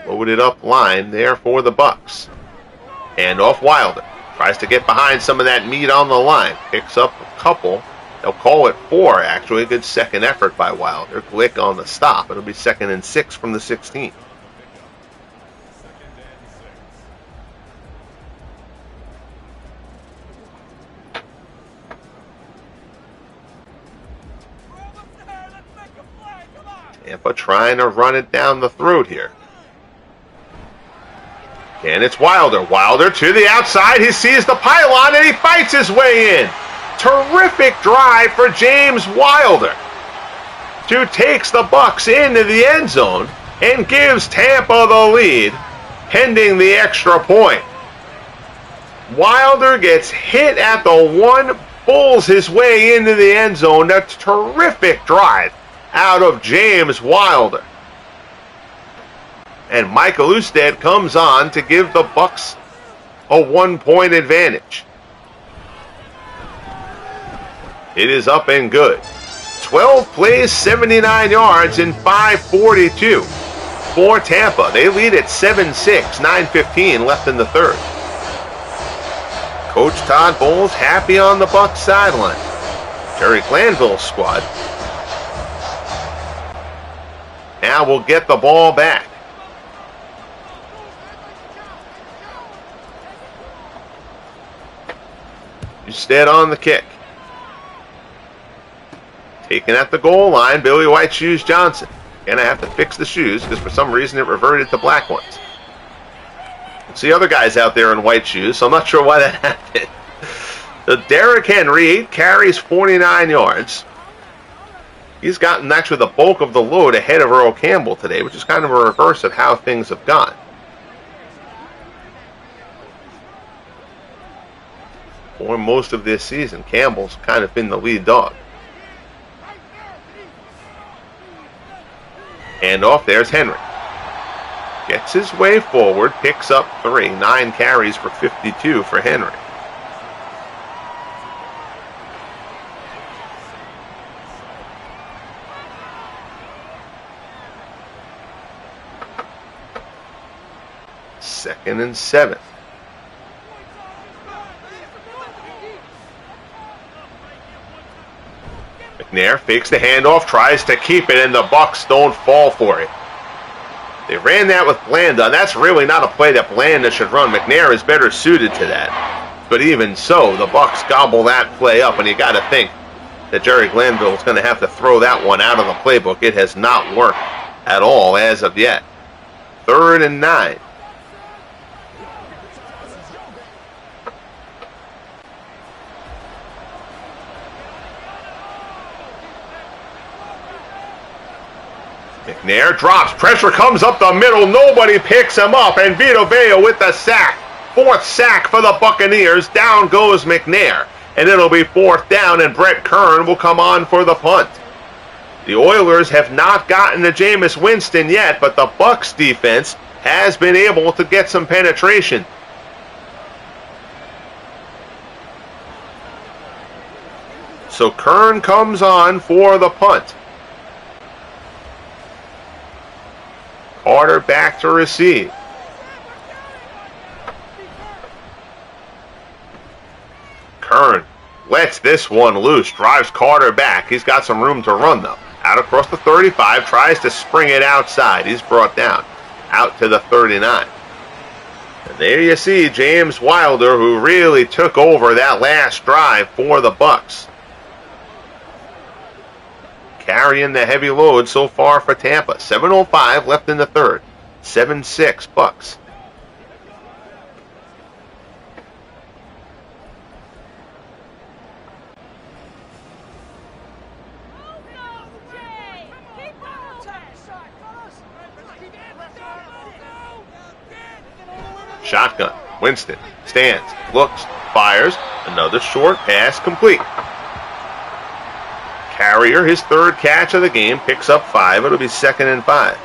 Loaded up line there for the Bucs. Hand off Wilder. Tries to get behind some of that meat on the line. Picks up a couple. They'll call it 4, actually. A good second effort by Wilder. Glick on the stop. It'll be 2nd and 6 from the 16. Tampa trying to run it down the throat here. And it's Wilder. Wilder to the outside. He sees the pylon and he fights his way in. Terrific drive for James Wilder, who takes the Bucs into the end zone and gives Tampa the lead, pending the extra point. Wilder gets hit at the 1, pulls his way into the end zone. That's a terrific drive out of James Wilder. And Michael Usted comes on to give the Bucs a 1-point advantage. It is up and good. 12 plays, 79 yards in 5:42 for Tampa. They lead at 7-6, 9:15 left in the 3rd. Coach Todd Bowles happy on the Bucs sideline. Jerry Glanville's squad now will get the ball back. Instead on the kick. Taken at the goal line, Billy White Shoes Johnson. Gonna have to fix the shoes because for some reason it reverted to black ones. See other guys out there in white shoes, so I'm not sure why that happened. So Derrick Henry, 8 carries, 49 yards. He's gotten actually the bulk of the load ahead of Earl Campbell today, which is kind of a reverse of how things have gone. For most of this season, Campbell's kind of been the lead dog. And off there's Henry. Gets his way forward, picks up 3, 9 carries for 52 for Henry. Second and 7. McNair fakes the handoff, tries to keep it, and the Bucs don't fall for it. They ran that with Blanda, and that's really not a play that Blanda should run. McNair is better suited to that. But even so, the Bucs gobble that play up, and you got to think that Jerry Glanville is going to have to throw that one out of the playbook. It has not worked at all as of yet. 3rd and 9. McNair drops, pressure comes up the middle, nobody picks him up, and Vito Vea with the sack. 4th sack for the Buccaneers. Down goes McNair, and it'll be 4th down, and Brett Kern will come on for the punt. The Oilers have not gotten to Jameis Winston yet, but the Bucs defense has been able to get some penetration. So Kern comes on for the punt. Carter back to receive. Kern lets this one loose, drives Carter back. He's got some room to run though. Out across the 35, tries to spring it outside. He's brought down out to the 39. And there you see James Wilder, who really took over that last drive for the Bucs. Carrying the heavy load so far for Tampa. 7:05 left in the 3rd. 7-6 Bucs. Shotgun. Winston stands, looks, fires. Another short pass complete. Carrier, his 3rd catch of the game, picks up 5. It'll be 2nd and 5.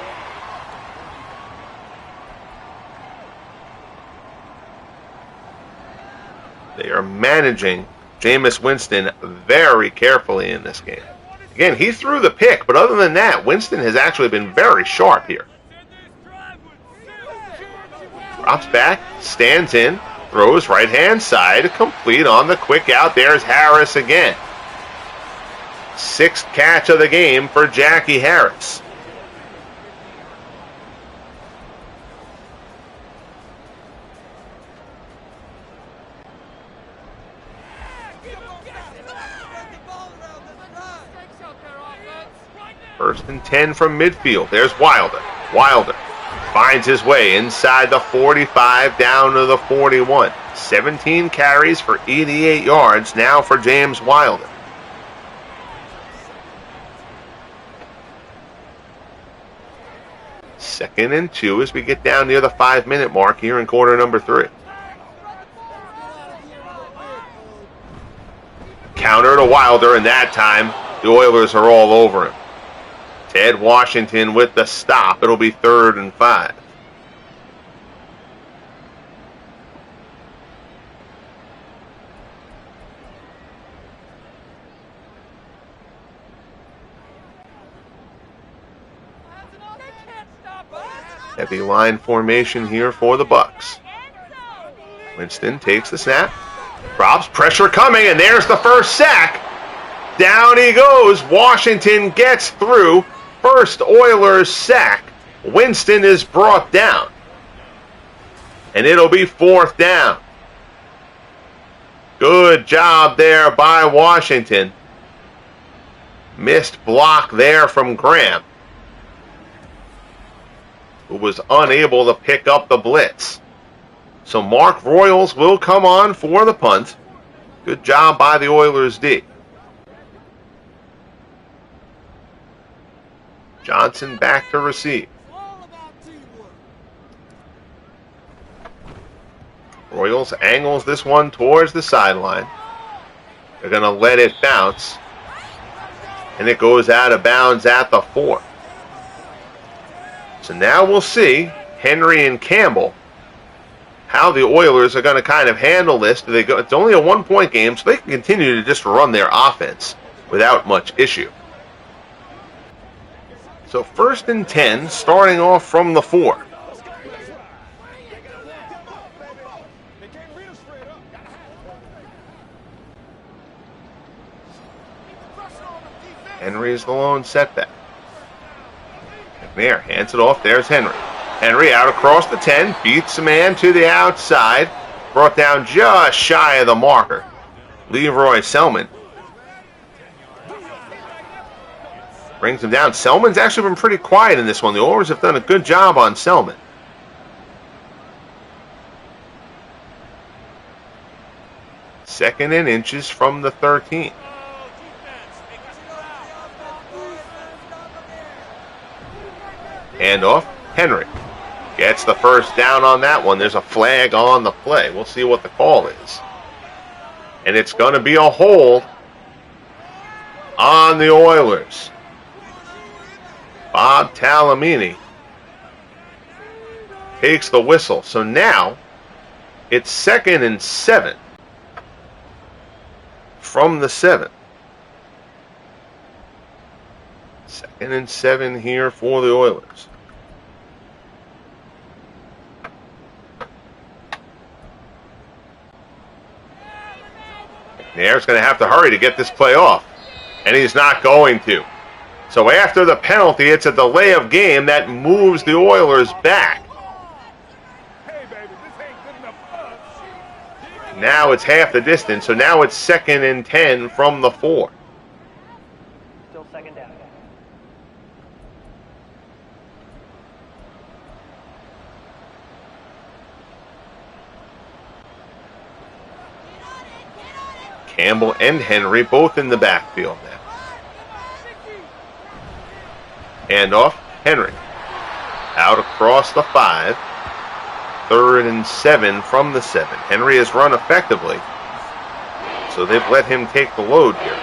They are managing Jameis Winston very carefully in this game. Again, he threw the pick, but other than that, Winston has actually been very sharp here. Drops back, stands in, throws right-hand side, complete on the quick out. There's Harris again. 6th catch of the game for Jackie Harris. First and 10 from midfield. There's Wilder. Wilder finds his way inside the 45 down to the 41. 17 carries for 88 yards now for James Wilder. Second and 2 as we get down near the 5-minute mark here in quarter number 3. Counter to Wilder, and that time the Oilers are all over him. Ted Washington with the stop. It'll be 3rd and 5. Heavy line formation here for the Bucs. Winston takes the snap, drops, pressure coming, and there's the 1st sack. Down he goes. Washington gets through. First Oilers sack. Winston is brought down. And it'll be 4th down. Good job there by Washington. Missed block there from Graham, who was unable to pick up the blitz. So Mark Royals will come on for the punt. Good job by the Oilers D. Johnson back to receive. Royals angles this one towards the sideline. They're going to let it bounce. And it goes out of bounds at the 4. So now we'll see Henry and Campbell, how the Oilers are going to kind of handle this. Do they go? It's only a 1-point game, so they can continue to just run their offense without much issue. So 1st and 10, starting off from the 4. Henry is the lone setback. McNair hands it off. There's Henry. Henry out across the 10. Beats a man to the outside. Brought down just shy of the marker. Leroy Selman brings him down. Selman's actually been pretty quiet in this one. The Oilers have done a good job on Selman. Second and inches from the 13. Handoff, Henry gets the first down on that one. There's a flag on the play. We'll see what the call is. And it's going to be a hold on the Oilers. Bob Talamini takes the whistle. So now it's 2nd and 7 from the 7. 2nd and 7 here for the Oilers. McNair's going to have to hurry to get this play off, and he's not going to. So after the penalty, it's a delay of game that moves the Oilers back. Now it's half the distance, so now it's 2nd and 10 from the 4. Still second down. Campbell and Henry both in the backfield now. Handoff, Henry. Out across the 5. 3rd and 7 from the 7. Henry has run effectively, so they've let him take the load here.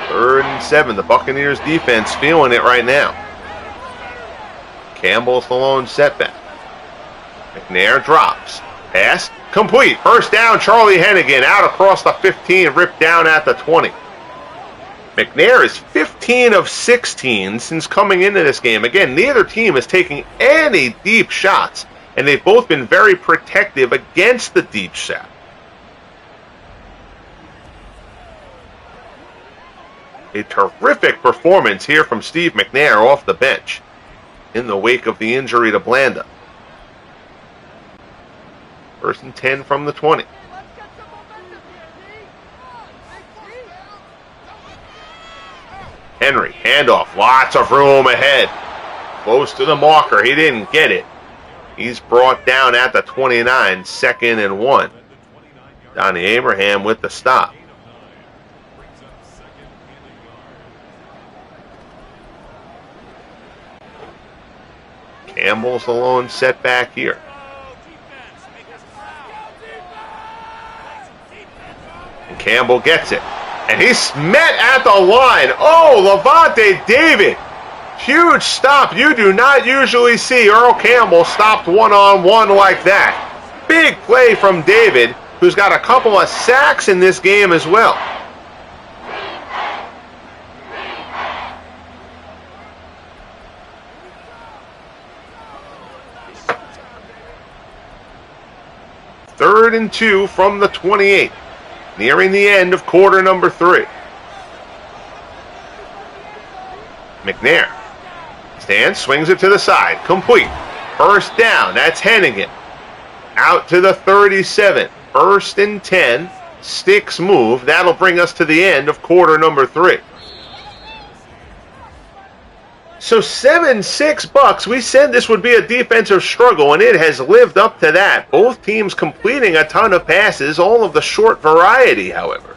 Third and 7. The Buccaneers defense feeling it right now. Campbell's the lone setback. McNair drops. Pass complete. First down, Charlie Hennigan out across the 15, ripped down at the 20. McNair is 15 of 16 since coming into this game. Again, neither team is taking any deep shots, and they've both been very protective against the deep shot. A terrific performance here from Steve McNair off the bench in the wake of the injury to Blanda. 1st and 10 from the 20. Henry, handoff, lots of room ahead. Close to the marker, he didn't get it. He's brought down at the 29, 2nd and 1. Donnie Abraham with the stop. Campbell's the lone setback here. And Campbell gets it. And he's met at the line. Oh, Levante David. Huge stop. You do not usually see Earl Campbell stopped one-on-one like that. Big play from David, who's got a couple of sacks in this game as well. Third and 2 from the 28. Nearing the end of quarter number 3. McNair stands, swings it to the side. Complete. First down. That's Hennigan. Out to the 37. 1st and 10. Sticks move. That'll bring us to the end of quarter number 3. So 7-6 Bucks. We said this would be a defensive struggle, and it has lived up to that. Both teams completing a ton of passes, all of the short variety, however.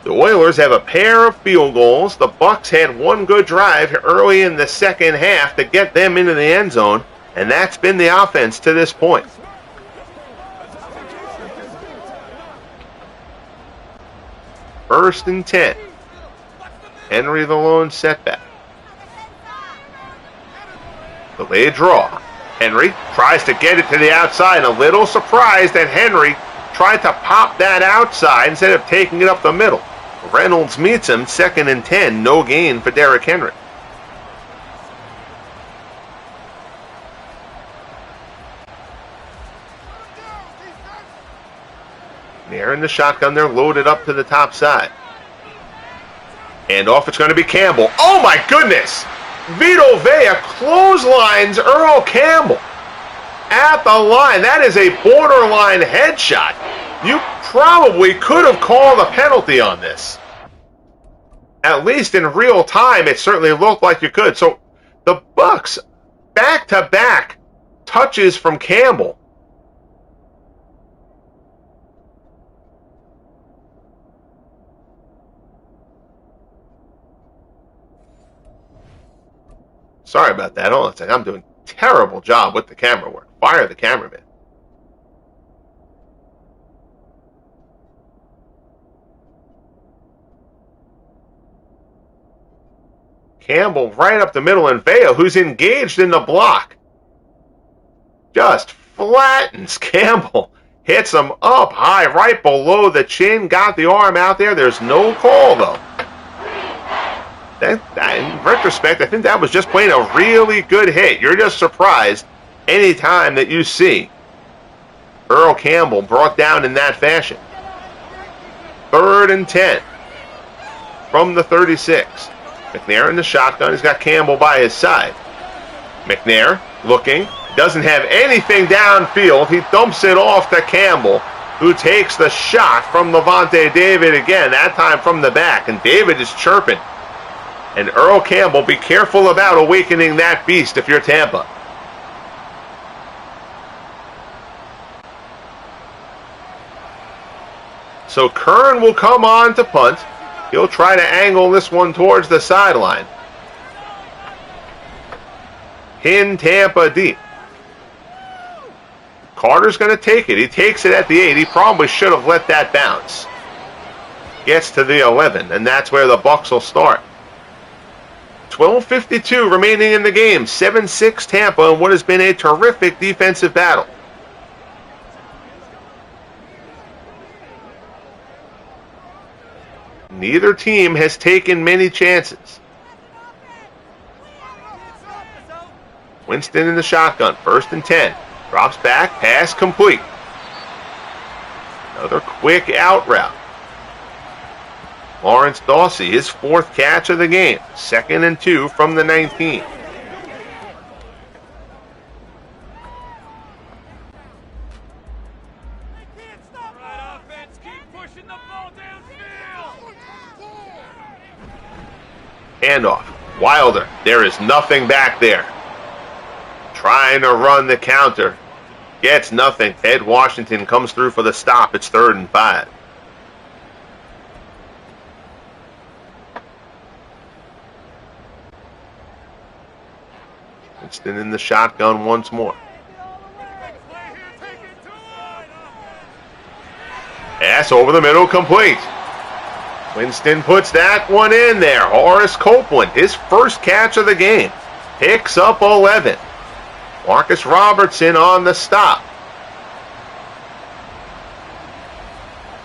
The Oilers have a pair of field goals. The Bucks had one good drive early in the second half to get them into the end zone, and that's been the offense to this point. First and 10. Henry the lone setback. Delayed draw. Henry tries to get it to the outside. A little surprised that Henry tried to pop that outside instead of taking it up the middle. Reynolds meets him. 2nd and 10. No gain for Derrick Henry. They're in the shotgun. They're loaded up to the top side. And off it's going to be Campbell. Oh my goodness! Vito Vea clotheslines Earl Campbell at the line. That is a borderline headshot. You probably could have called a penalty on this. At least in real time, it certainly looked like you could. So the Bucks, back-to-back touches from Campbell. Sorry about that. Hold on a second. I'm doing a terrible job with the camera work. Fire the cameraman. Campbell right up the middle, and Vea, who's engaged in the block, just flattens Campbell. Hits him up high, right below the chin. Got the arm out there. There's no call, though. In retrospect, I think that was just plain a really good hit. You're just surprised anytime that you see Earl Campbell brought down in that fashion. 3rd and 10 from the 36. McNair in the shotgun. He's got Campbell by his side. McNair looking. Doesn't have anything downfield. He dumps it off to Campbell, who takes the shot from Levante David again, that time from the back. And David is chirping. And Earl Campbell, be careful about awakening that beast if you're Tampa. So Kern will come on to punt. He'll try to angle this one towards the sideline. Pin Tampa deep. Carter's going to take it. He takes it at the 8. He probably should have let that bounce. Gets to the 11, and that's where the Bucks will start. 12:52 remaining in the game. 7-6 Tampa in what has been a terrific defensive battle. Neither team has taken many chances. Winston in the shotgun. 1st and 10. Drops back. Pass complete. Another quick out route. Lawrence Dawsey, his 4th catch of the game. 2nd and 2 from the 19. Handoff. Wilder. There is nothing back there. Trying to run the counter. Gets nothing. Ed Washington comes through for the stop. It's 3rd and 5. Winston in the shotgun once more. Pass over the middle, complete. Winston puts that one in there. Horace Copeland, his 1st catch of the game. Picks up 11. Marcus Robertson on the stop.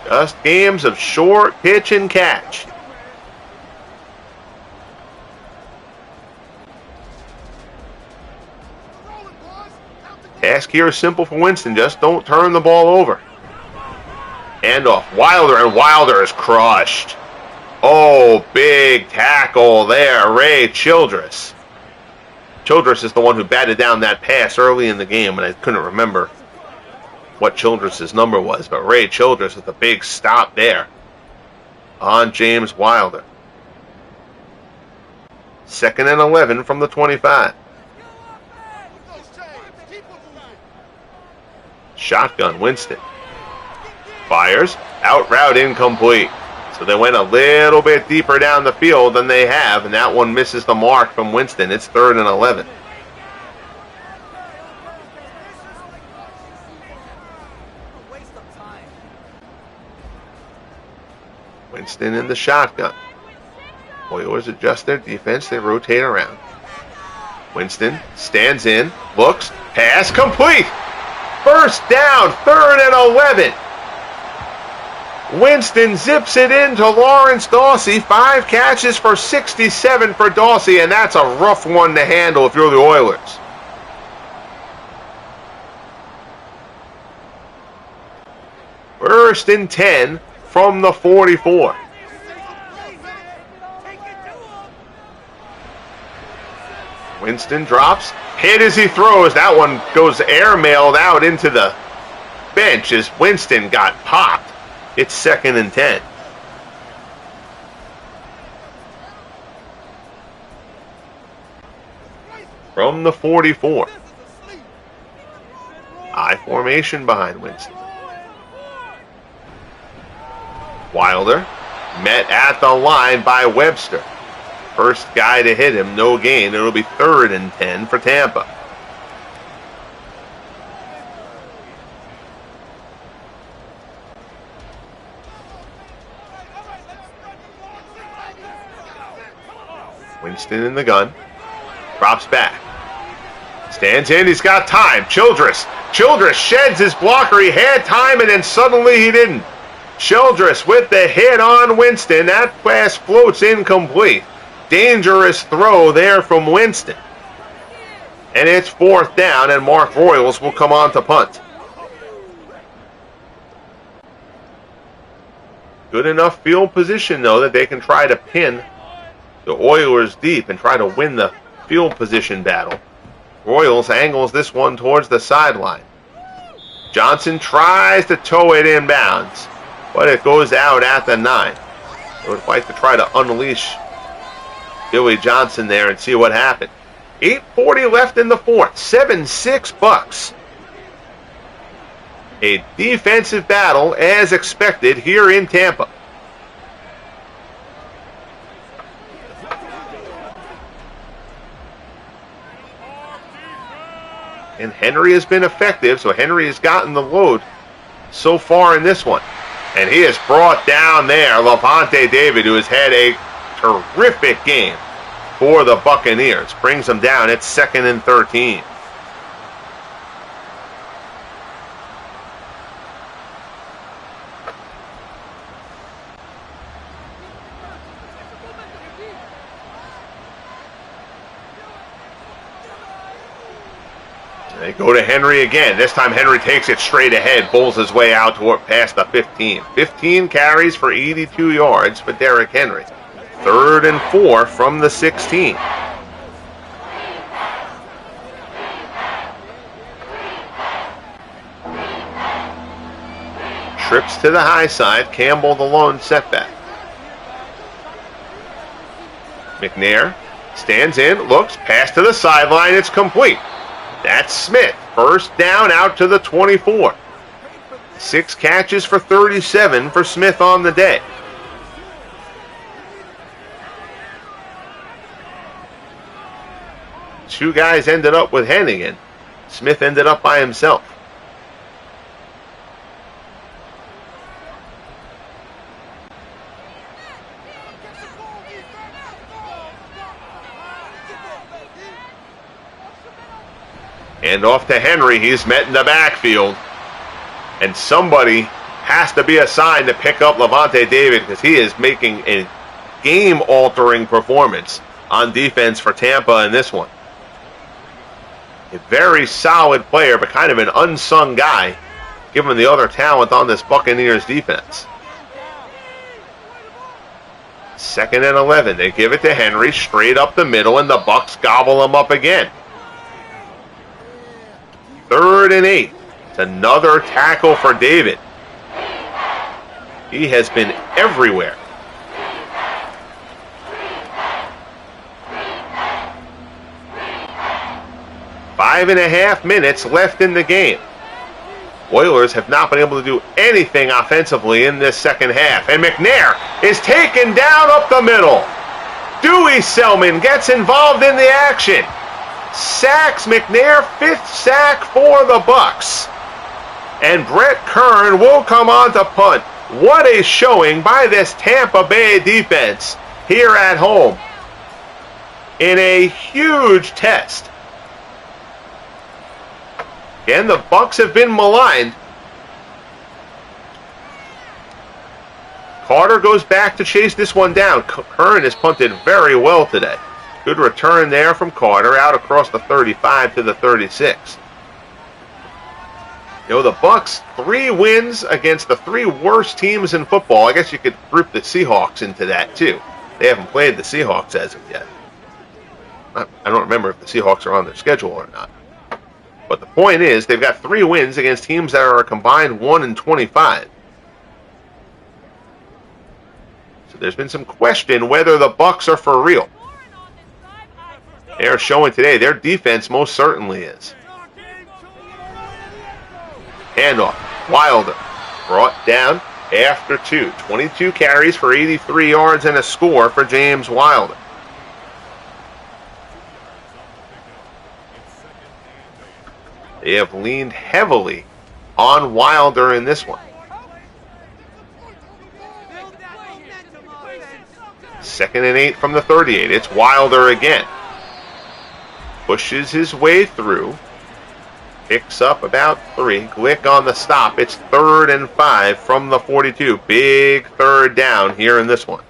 Just games of short pitch and catch. Task here is simple for Winston. Just don't turn the ball over. Handoff. Wilder, and Wilder is crushed. Oh, big tackle there. Ray Childress. Childress is the one who batted down that pass early in the game, and I couldn't remember what Childress's number was, but Ray Childress with a big stop there on James Wilder. 2nd and 11 from the 25. Shotgun, Winston. Fires, out route incomplete. So they went a little bit deeper down the field than they have, and that one misses the mark from Winston. It's 3rd and 11. Winston in the shotgun. Oilers adjust their defense. They rotate around. Winston stands in, looks, pass complete. First down, 3rd and 11. Winston zips it into Lawrence Dawsey. 5 catches for 67 for Dawsey, and that's a rough one to handle if you're the Oilers. First and 10 from the 44. Winston drops, hit as he throws. That one goes airmailed out into the bench as Winston got popped. It's 2nd and 10. From the 44. I formation behind Winston. Wilder met at the line by Webster. First guy to hit him, no gain. It'll be 3rd and 10 for Tampa. Winston in the gun. Drops back. Stands in. He's got time. Childress sheds his blocker. He had time, and then suddenly he didn't. Childress with the hit on Winston. That pass floats incomplete. Dangerous throw there from Winston. And it's 4th down, and Mark Royals will come on to punt. Good enough field position, though, that they can try to pin the Oilers deep and try to win the field position battle. Royals angles this one towards the sideline. Johnson tries to tow it inbounds, but it goes out at the 9. They would like to try to unleash Billy Johnson there and see what happened. 8:40 left in the 4th. 7-6 Bucks. A defensive battle as expected here in Tampa. And Henry has been effective, so Henry has gotten the load so far in this one. And he is brought down there. Levante David, who has had a terrific game for the Buccaneers, brings them down. It's 2nd and 13. They go to Henry again. This time Henry takes it straight ahead, bowls his way out toward past the 15. 15 carries for 82 yards for Derrick Henry. 3rd and 4 from the 16. Trips to the high side. Campbell the lone setback. McNair stands in, looks, pass to the sideline. It's complete. That's Smith. First down out to the 24. 6 catches for 37 for Smith on the day. Two guys ended up with Hennigan. Smith ended up by himself. And off to Henry. He's met in the backfield. And somebody has to be assigned to pick up Levante David because he is making a game-altering performance on defense for Tampa in this one. A very solid player, but kind of an unsung guy, given the other talent on this Buccaneers defense. 2nd and 11. They give it to Henry straight up the middle, and the Bucs gobble him up again. 3rd and 8. It's another tackle for David. He has been everywhere. Five and a half minutes left in the game. Oilers have not been able to do anything offensively in this second half. And McNair is taken down up the middle. Dewey Selman gets involved in the action. Sacks McNair, 5th sack for the Bucs. And Brett Kern will come on to punt. What a showing by this Tampa Bay defense here at home in a huge test. Again, the Bucs have been maligned. Carter goes back to chase this one down. Kern has punted very well today. Good return there from Carter out across the 35 to the 36. You know, the Bucs, 3 wins against the 3 worst teams in football. I guess you could group the Seahawks into that too. They haven't played the Seahawks as of yet. I don't remember if the Seahawks are on their schedule or not. But the point is, they've got 3 wins against teams that are a combined 1-25. So there's been some question whether the Bucs are for real. They're showing today their defense most certainly is. Handoff. Wilder brought down after 2. 22 carries for 83 yards and a score for James Wilder. They have leaned heavily on Wilder in this one. 2nd and 8 from the 38. It's Wilder again. Pushes his way through. Picks up about 3. Glick on the stop. It's 3rd and 5 from the 42. Big 3rd down here in this one.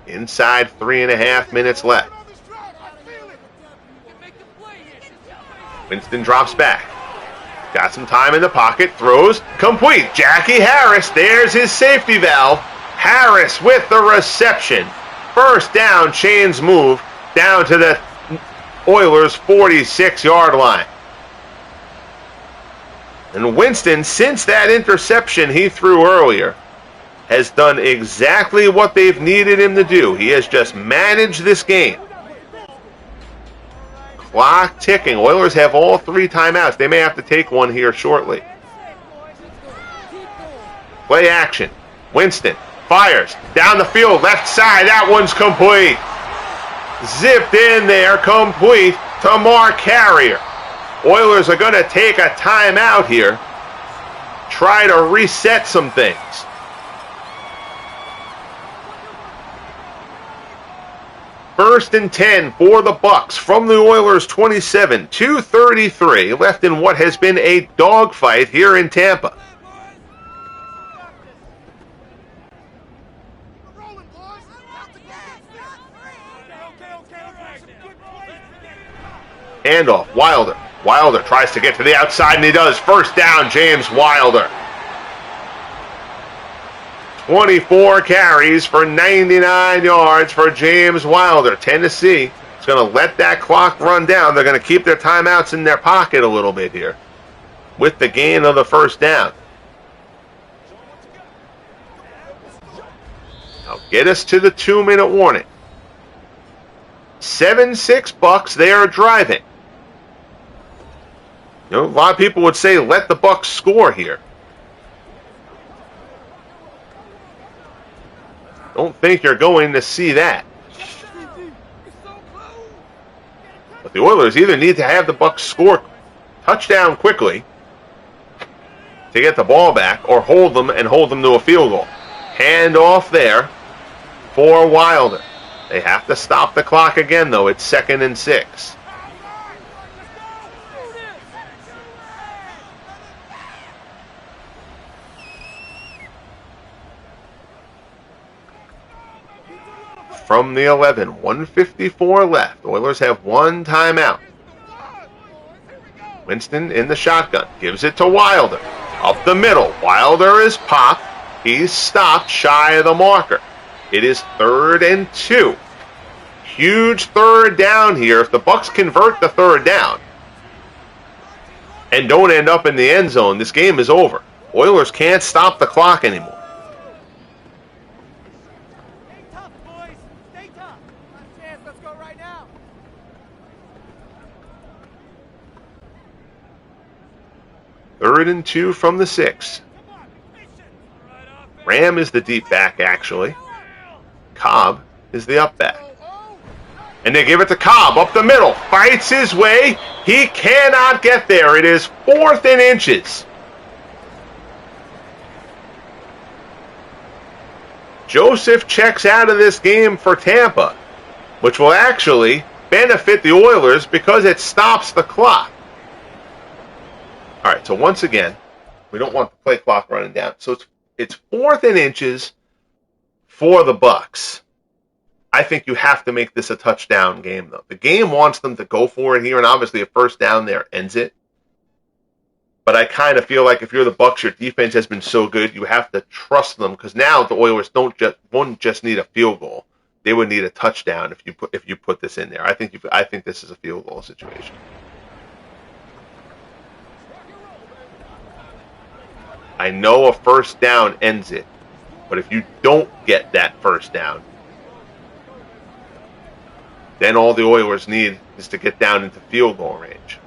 Inside 3.5 minutes left. Winston drops back. Got some time in the pocket. Throws complete. Jackie Harris. There's his safety valve. Harris with the reception. First down. Chains move down to the Oilers' 46-yard line. And Winston, since that interception he threw earlier, has done exactly what they've needed him to do. He has just managed this game. Clock ticking. Oilers have all 3 timeouts. They may have to take one here shortly. Play action. Winston fires down the field, left side. That one's complete. Zipped in there, complete to Mark Carrier. Oilers are going to take a timeout here. Try to reset some things. First and 10 for the Bucs from the Oilers' 27. 2:33 left in what has been a dogfight here in Tampa. Handoff. Wilder. Wilder tries to get to the outside, and he does. First down, James Wilder. 24 carries for 99 yards for James Wilder. Tennessee is going to let that clock run down. They're going to keep their timeouts in their pocket a little bit here with the gain of the first down. Now get us to the 2-minute warning. 7-6 Bucs. They are driving. You know, a lot of people would say let the Bucs score here. Don't think you're going to see that. But the Oilers either need to have the Bucs score touchdown quickly to get the ball back, or hold them and hold them to a field goal. Hand off there for Wilder. They have to stop the clock again, though. It's 2nd and 6. From the 11, 1:54 left. Oilers have 1 timeout. Winston in the shotgun. Gives it to Wilder. Up the middle. Wilder is popped. He's stopped shy of the marker. It is 3rd and 2. huge third down here. If the Bucs convert the third down and don't end up in the end zone, this game is over. Oilers can't stop the clock anymore. Stay tough, boys. Stay tough. Last chance. Let's go right now. Third and 2 from the 6. Ram is the deep back, actually. Cobb is the up back. And they give it to Cobb up the middle. Fights his way. He cannot get there. It is 4th and inches. Joseph checks out of this game for Tampa, which will actually benefit the Oilers because it stops the clock. All right, so once again, we don't want the play clock running down. So it's 4th and inches for the Bucs. I think you have to make this a touchdown game, though. The game wants them to go for it here, and obviously a first down there ends it. But I kind of feel like if you're the Bucs, your defense has been so good, you have to trust them, because now the Oilers won't just need a field goal; they would need a touchdown if you put this in there. I think this is a field goal situation. I know a first down ends it, but if you don't get that first down, then all the Oilers need is to get down into field goal range.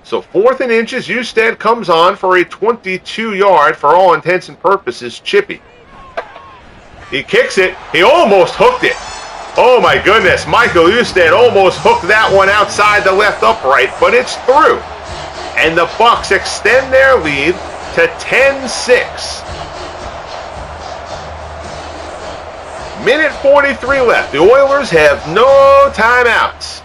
So 4th and inches, Usted comes on for a 22-yard, for all intents and purposes, chippy. He kicks it. He almost hooked it. Oh my goodness, Michael Usted almost hooked that one outside the left upright, but it's through. And the Bucs extend their lead to 10-6. Minute 43 left. The Oilers have no timeouts.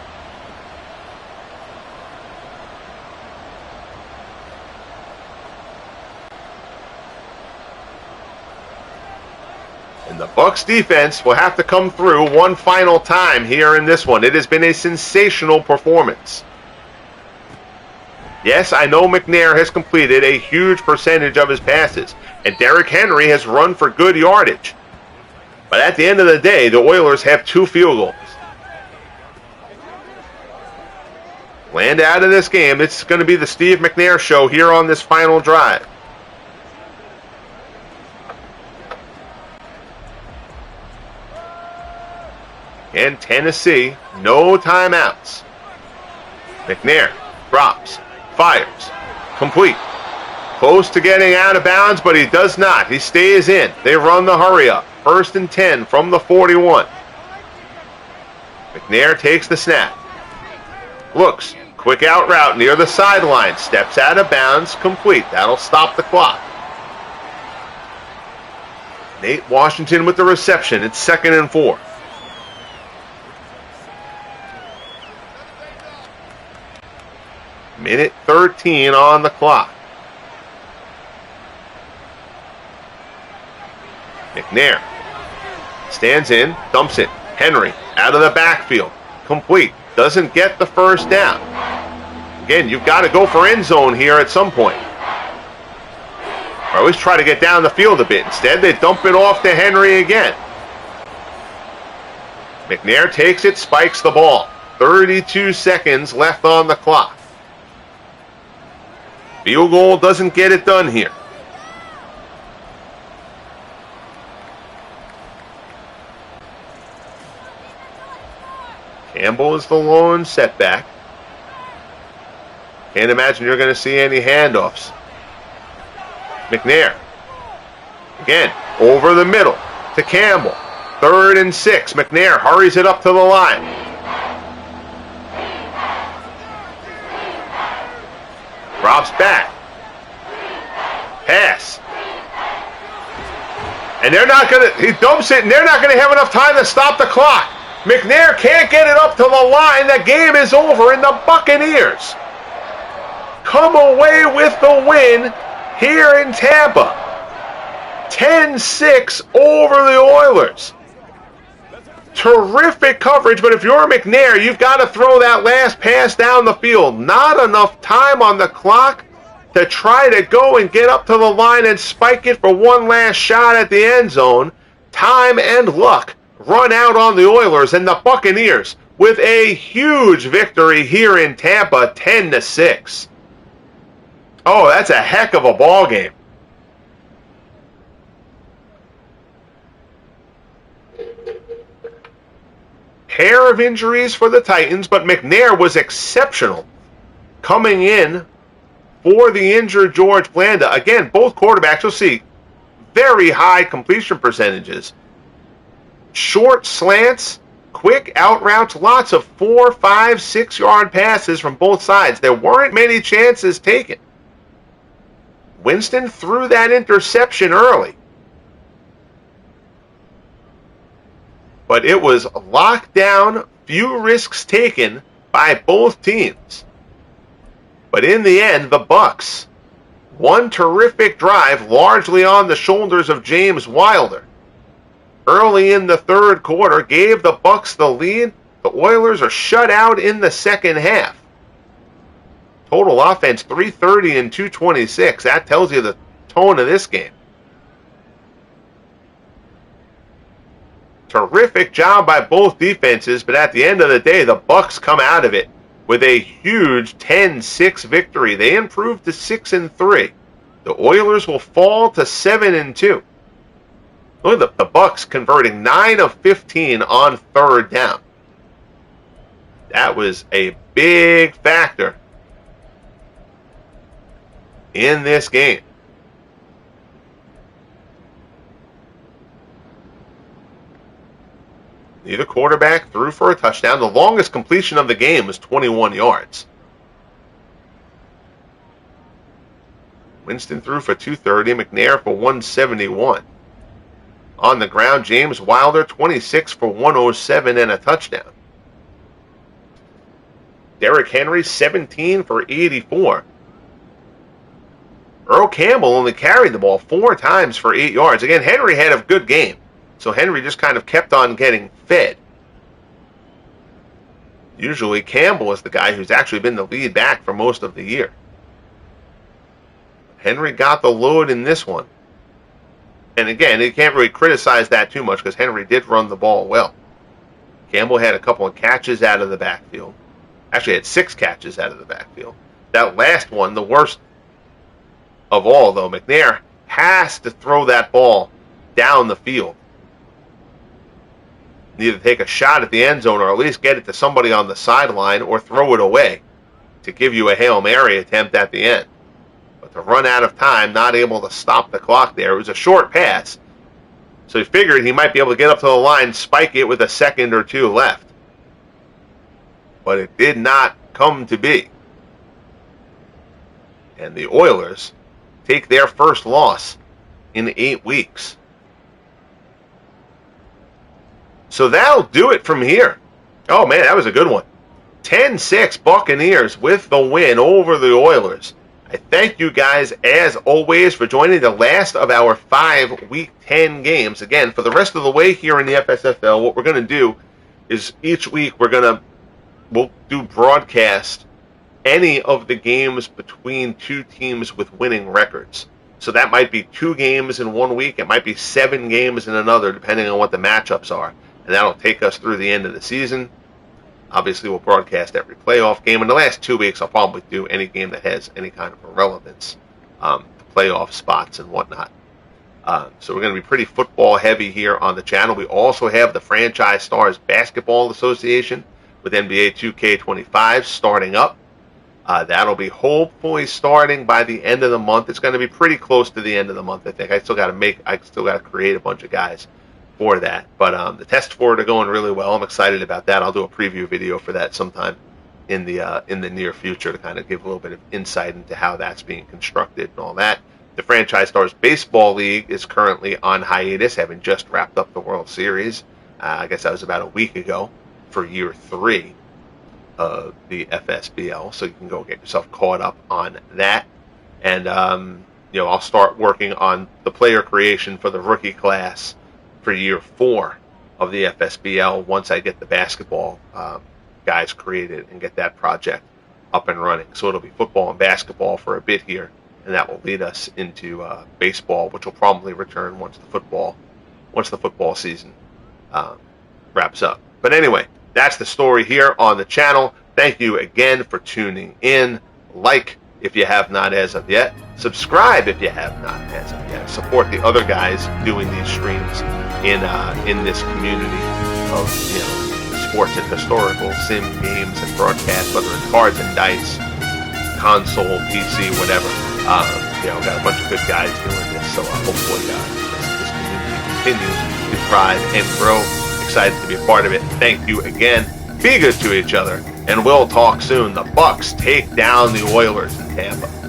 And the Bucs defense will have to come through one final time here in this one. It has been a sensational performance. Yes, I know McNair has completed a huge percentage of his passes, and Derrick Henry has run for good yardage. But at the end of the day, the Oilers have 2 field goals. Land out of this game. It's going to be the Steve McNair show here on this final drive. And Tennessee, no timeouts. McNair drops, fires, complete. Close to getting out of bounds, but he does not. He stays in. They run the hurry up. 1st and 10 from the 41. McNair takes the snap. Looks. Quick out route near the sideline. Steps out of bounds. Complete. That'll stop the clock. Nate Washington with the reception. It's 2nd and 4. Minute 13 on the clock. McNair stands in, dumps it. Henry out of the backfield. Complete. Doesn't get the first down. Again, you've got to go for end zone here at some point. I always try to get down the field a bit. Instead, they dump it off to Henry again. McNair takes it, spikes the ball. 32 seconds left on the clock. Field goal doesn't get it done here. Campbell is the lone setback. Can't imagine you're going to see any handoffs. McNair. Again, over the middle to Campbell. 3rd and 6. McNair hurries it up to the line. Drops back. Pass. And they're not going to, he dumps it, and they're not going to have enough time to stop the clock. McNair can't get it up to the line. The game is over, and the Buccaneers come away with the win here in Tampa. 10-6 over the Oilers. Terrific coverage, but if you're McNair, you've got to throw that last pass down the field. Not enough time on the clock to try to go and get up to the line and spike it for one last shot at the end zone. Time and luck run out on the Oilers, and the Buccaneers with a huge victory here in Tampa, 10-6. Oh, that's a heck of a ball game. Pair of injuries for the Titans, but McNair was exceptional coming in for the injured George Blanda. Again, both quarterbacks, you'll see, very high completion percentages. Short slants, quick out routes, lots of 4, 5, 6 yard passes from both sides. There weren't many chances taken. Winston threw that interception early, but it was locked down, few risks taken by both teams. But in the end, the Bucs, one terrific drive, largely on the shoulders of James Wilder, early in the third quarter, gave the Bucs the lead. The Oilers are shut out in the second half. Total offense, 330 and 226. That tells you the tone of this game. Terrific job by both defenses, but at the end of the day, the Bucs come out of it with a huge 10-6 victory. They improved to 6-3. The Oilers will fall to 7-2. Look at the Bucs converting 9 of 15 on third down. That was a big factor in this game. Neither quarterback threw for a touchdown. The longest completion of the game was 21 yards. Winston threw for 230, McNair for 171. On the ground, James Wilder, 26 for 107 and a touchdown. Derrick Henry, 17 for 84. Earl Campbell only carried the ball 4 times for 8 yards. Again, Henry had a good game, so Henry just kind of kept on getting fed. Usually Campbell is the guy who's actually been the lead back for most of the year. Henry got the load in this one. And again, you can't really criticize that too much because Henry did run the ball well. Campbell had a couple of catches out of the backfield. Actually had 6 catches out of the backfield. That last one, the worst of all though, McNair has to throw that ball down the field. Either take a shot at the end zone or at least get it to somebody on the sideline or throw it away to give you a Hail Mary attempt at the end. But to run out of time, not able to stop the clock there. It was a short pass, so he figured he might be able to get up to the line, spike it with a second or two left. But it did not come to be. And the Oilers take their first loss in 8 weeks. So that'll do it from here. Oh man, that was a good one. 10-6 Buccaneers with the win over the Oilers. I thank you guys, as always, for joining the last of our 5 Week 10 games. Again, for the rest of the way here in the FSFL, what we're going to do is each week we'll do broadcast any of the games between 2 teams with winning records. So that might be 2 games in 1 week. It might be 7 games in another, depending on what the matchups are. And that'll take us through the end of the season. Obviously, we'll broadcast every playoff game. In the last 2 weeks, I'll probably do any game that has any kind of relevance, playoff spots and whatnot. So we're going to be pretty football heavy here on the channel. We also have the Franchise Stars Basketball Association with NBA 2K25 starting up. That'll be hopefully starting by the end of the month. It's going to be pretty close to the end of the month, I think. I still got to create a bunch of guys for that. But the tests for it are going really well. I'm excited about that. I'll do a preview video for that sometime in the near future to kind of give a little bit of insight into how that's being constructed and all that. The Franchise Stars Baseball League is currently on hiatus, having just wrapped up the World Series. I guess that was about a week ago for year 3 of the FSBL, so you can go get yourself caught up on that. And I'll start working on the player creation for the rookie class for year 4 of the FSBL once I get the basketball guys created and get that project up and running. So it'll be football and basketball for a bit here, and that will lead us into baseball, which will probably return once the football season wraps up. But anyway, that's the story here on the channel. Thank you again for tuning in. Like if you have not as of yet. Subscribe if you have not as of yet. Support the other guys doing these streams in this community of sports and historical sim games and broadcasts, whether it's cards and dice, console, PC, whatever. Got a bunch of good guys doing this, so hopefully this community continues to thrive and grow. Excited to be a part of it. Thank you again. Be good to each other, and we'll talk soon. The Bucs take down the Oilers in Tampa.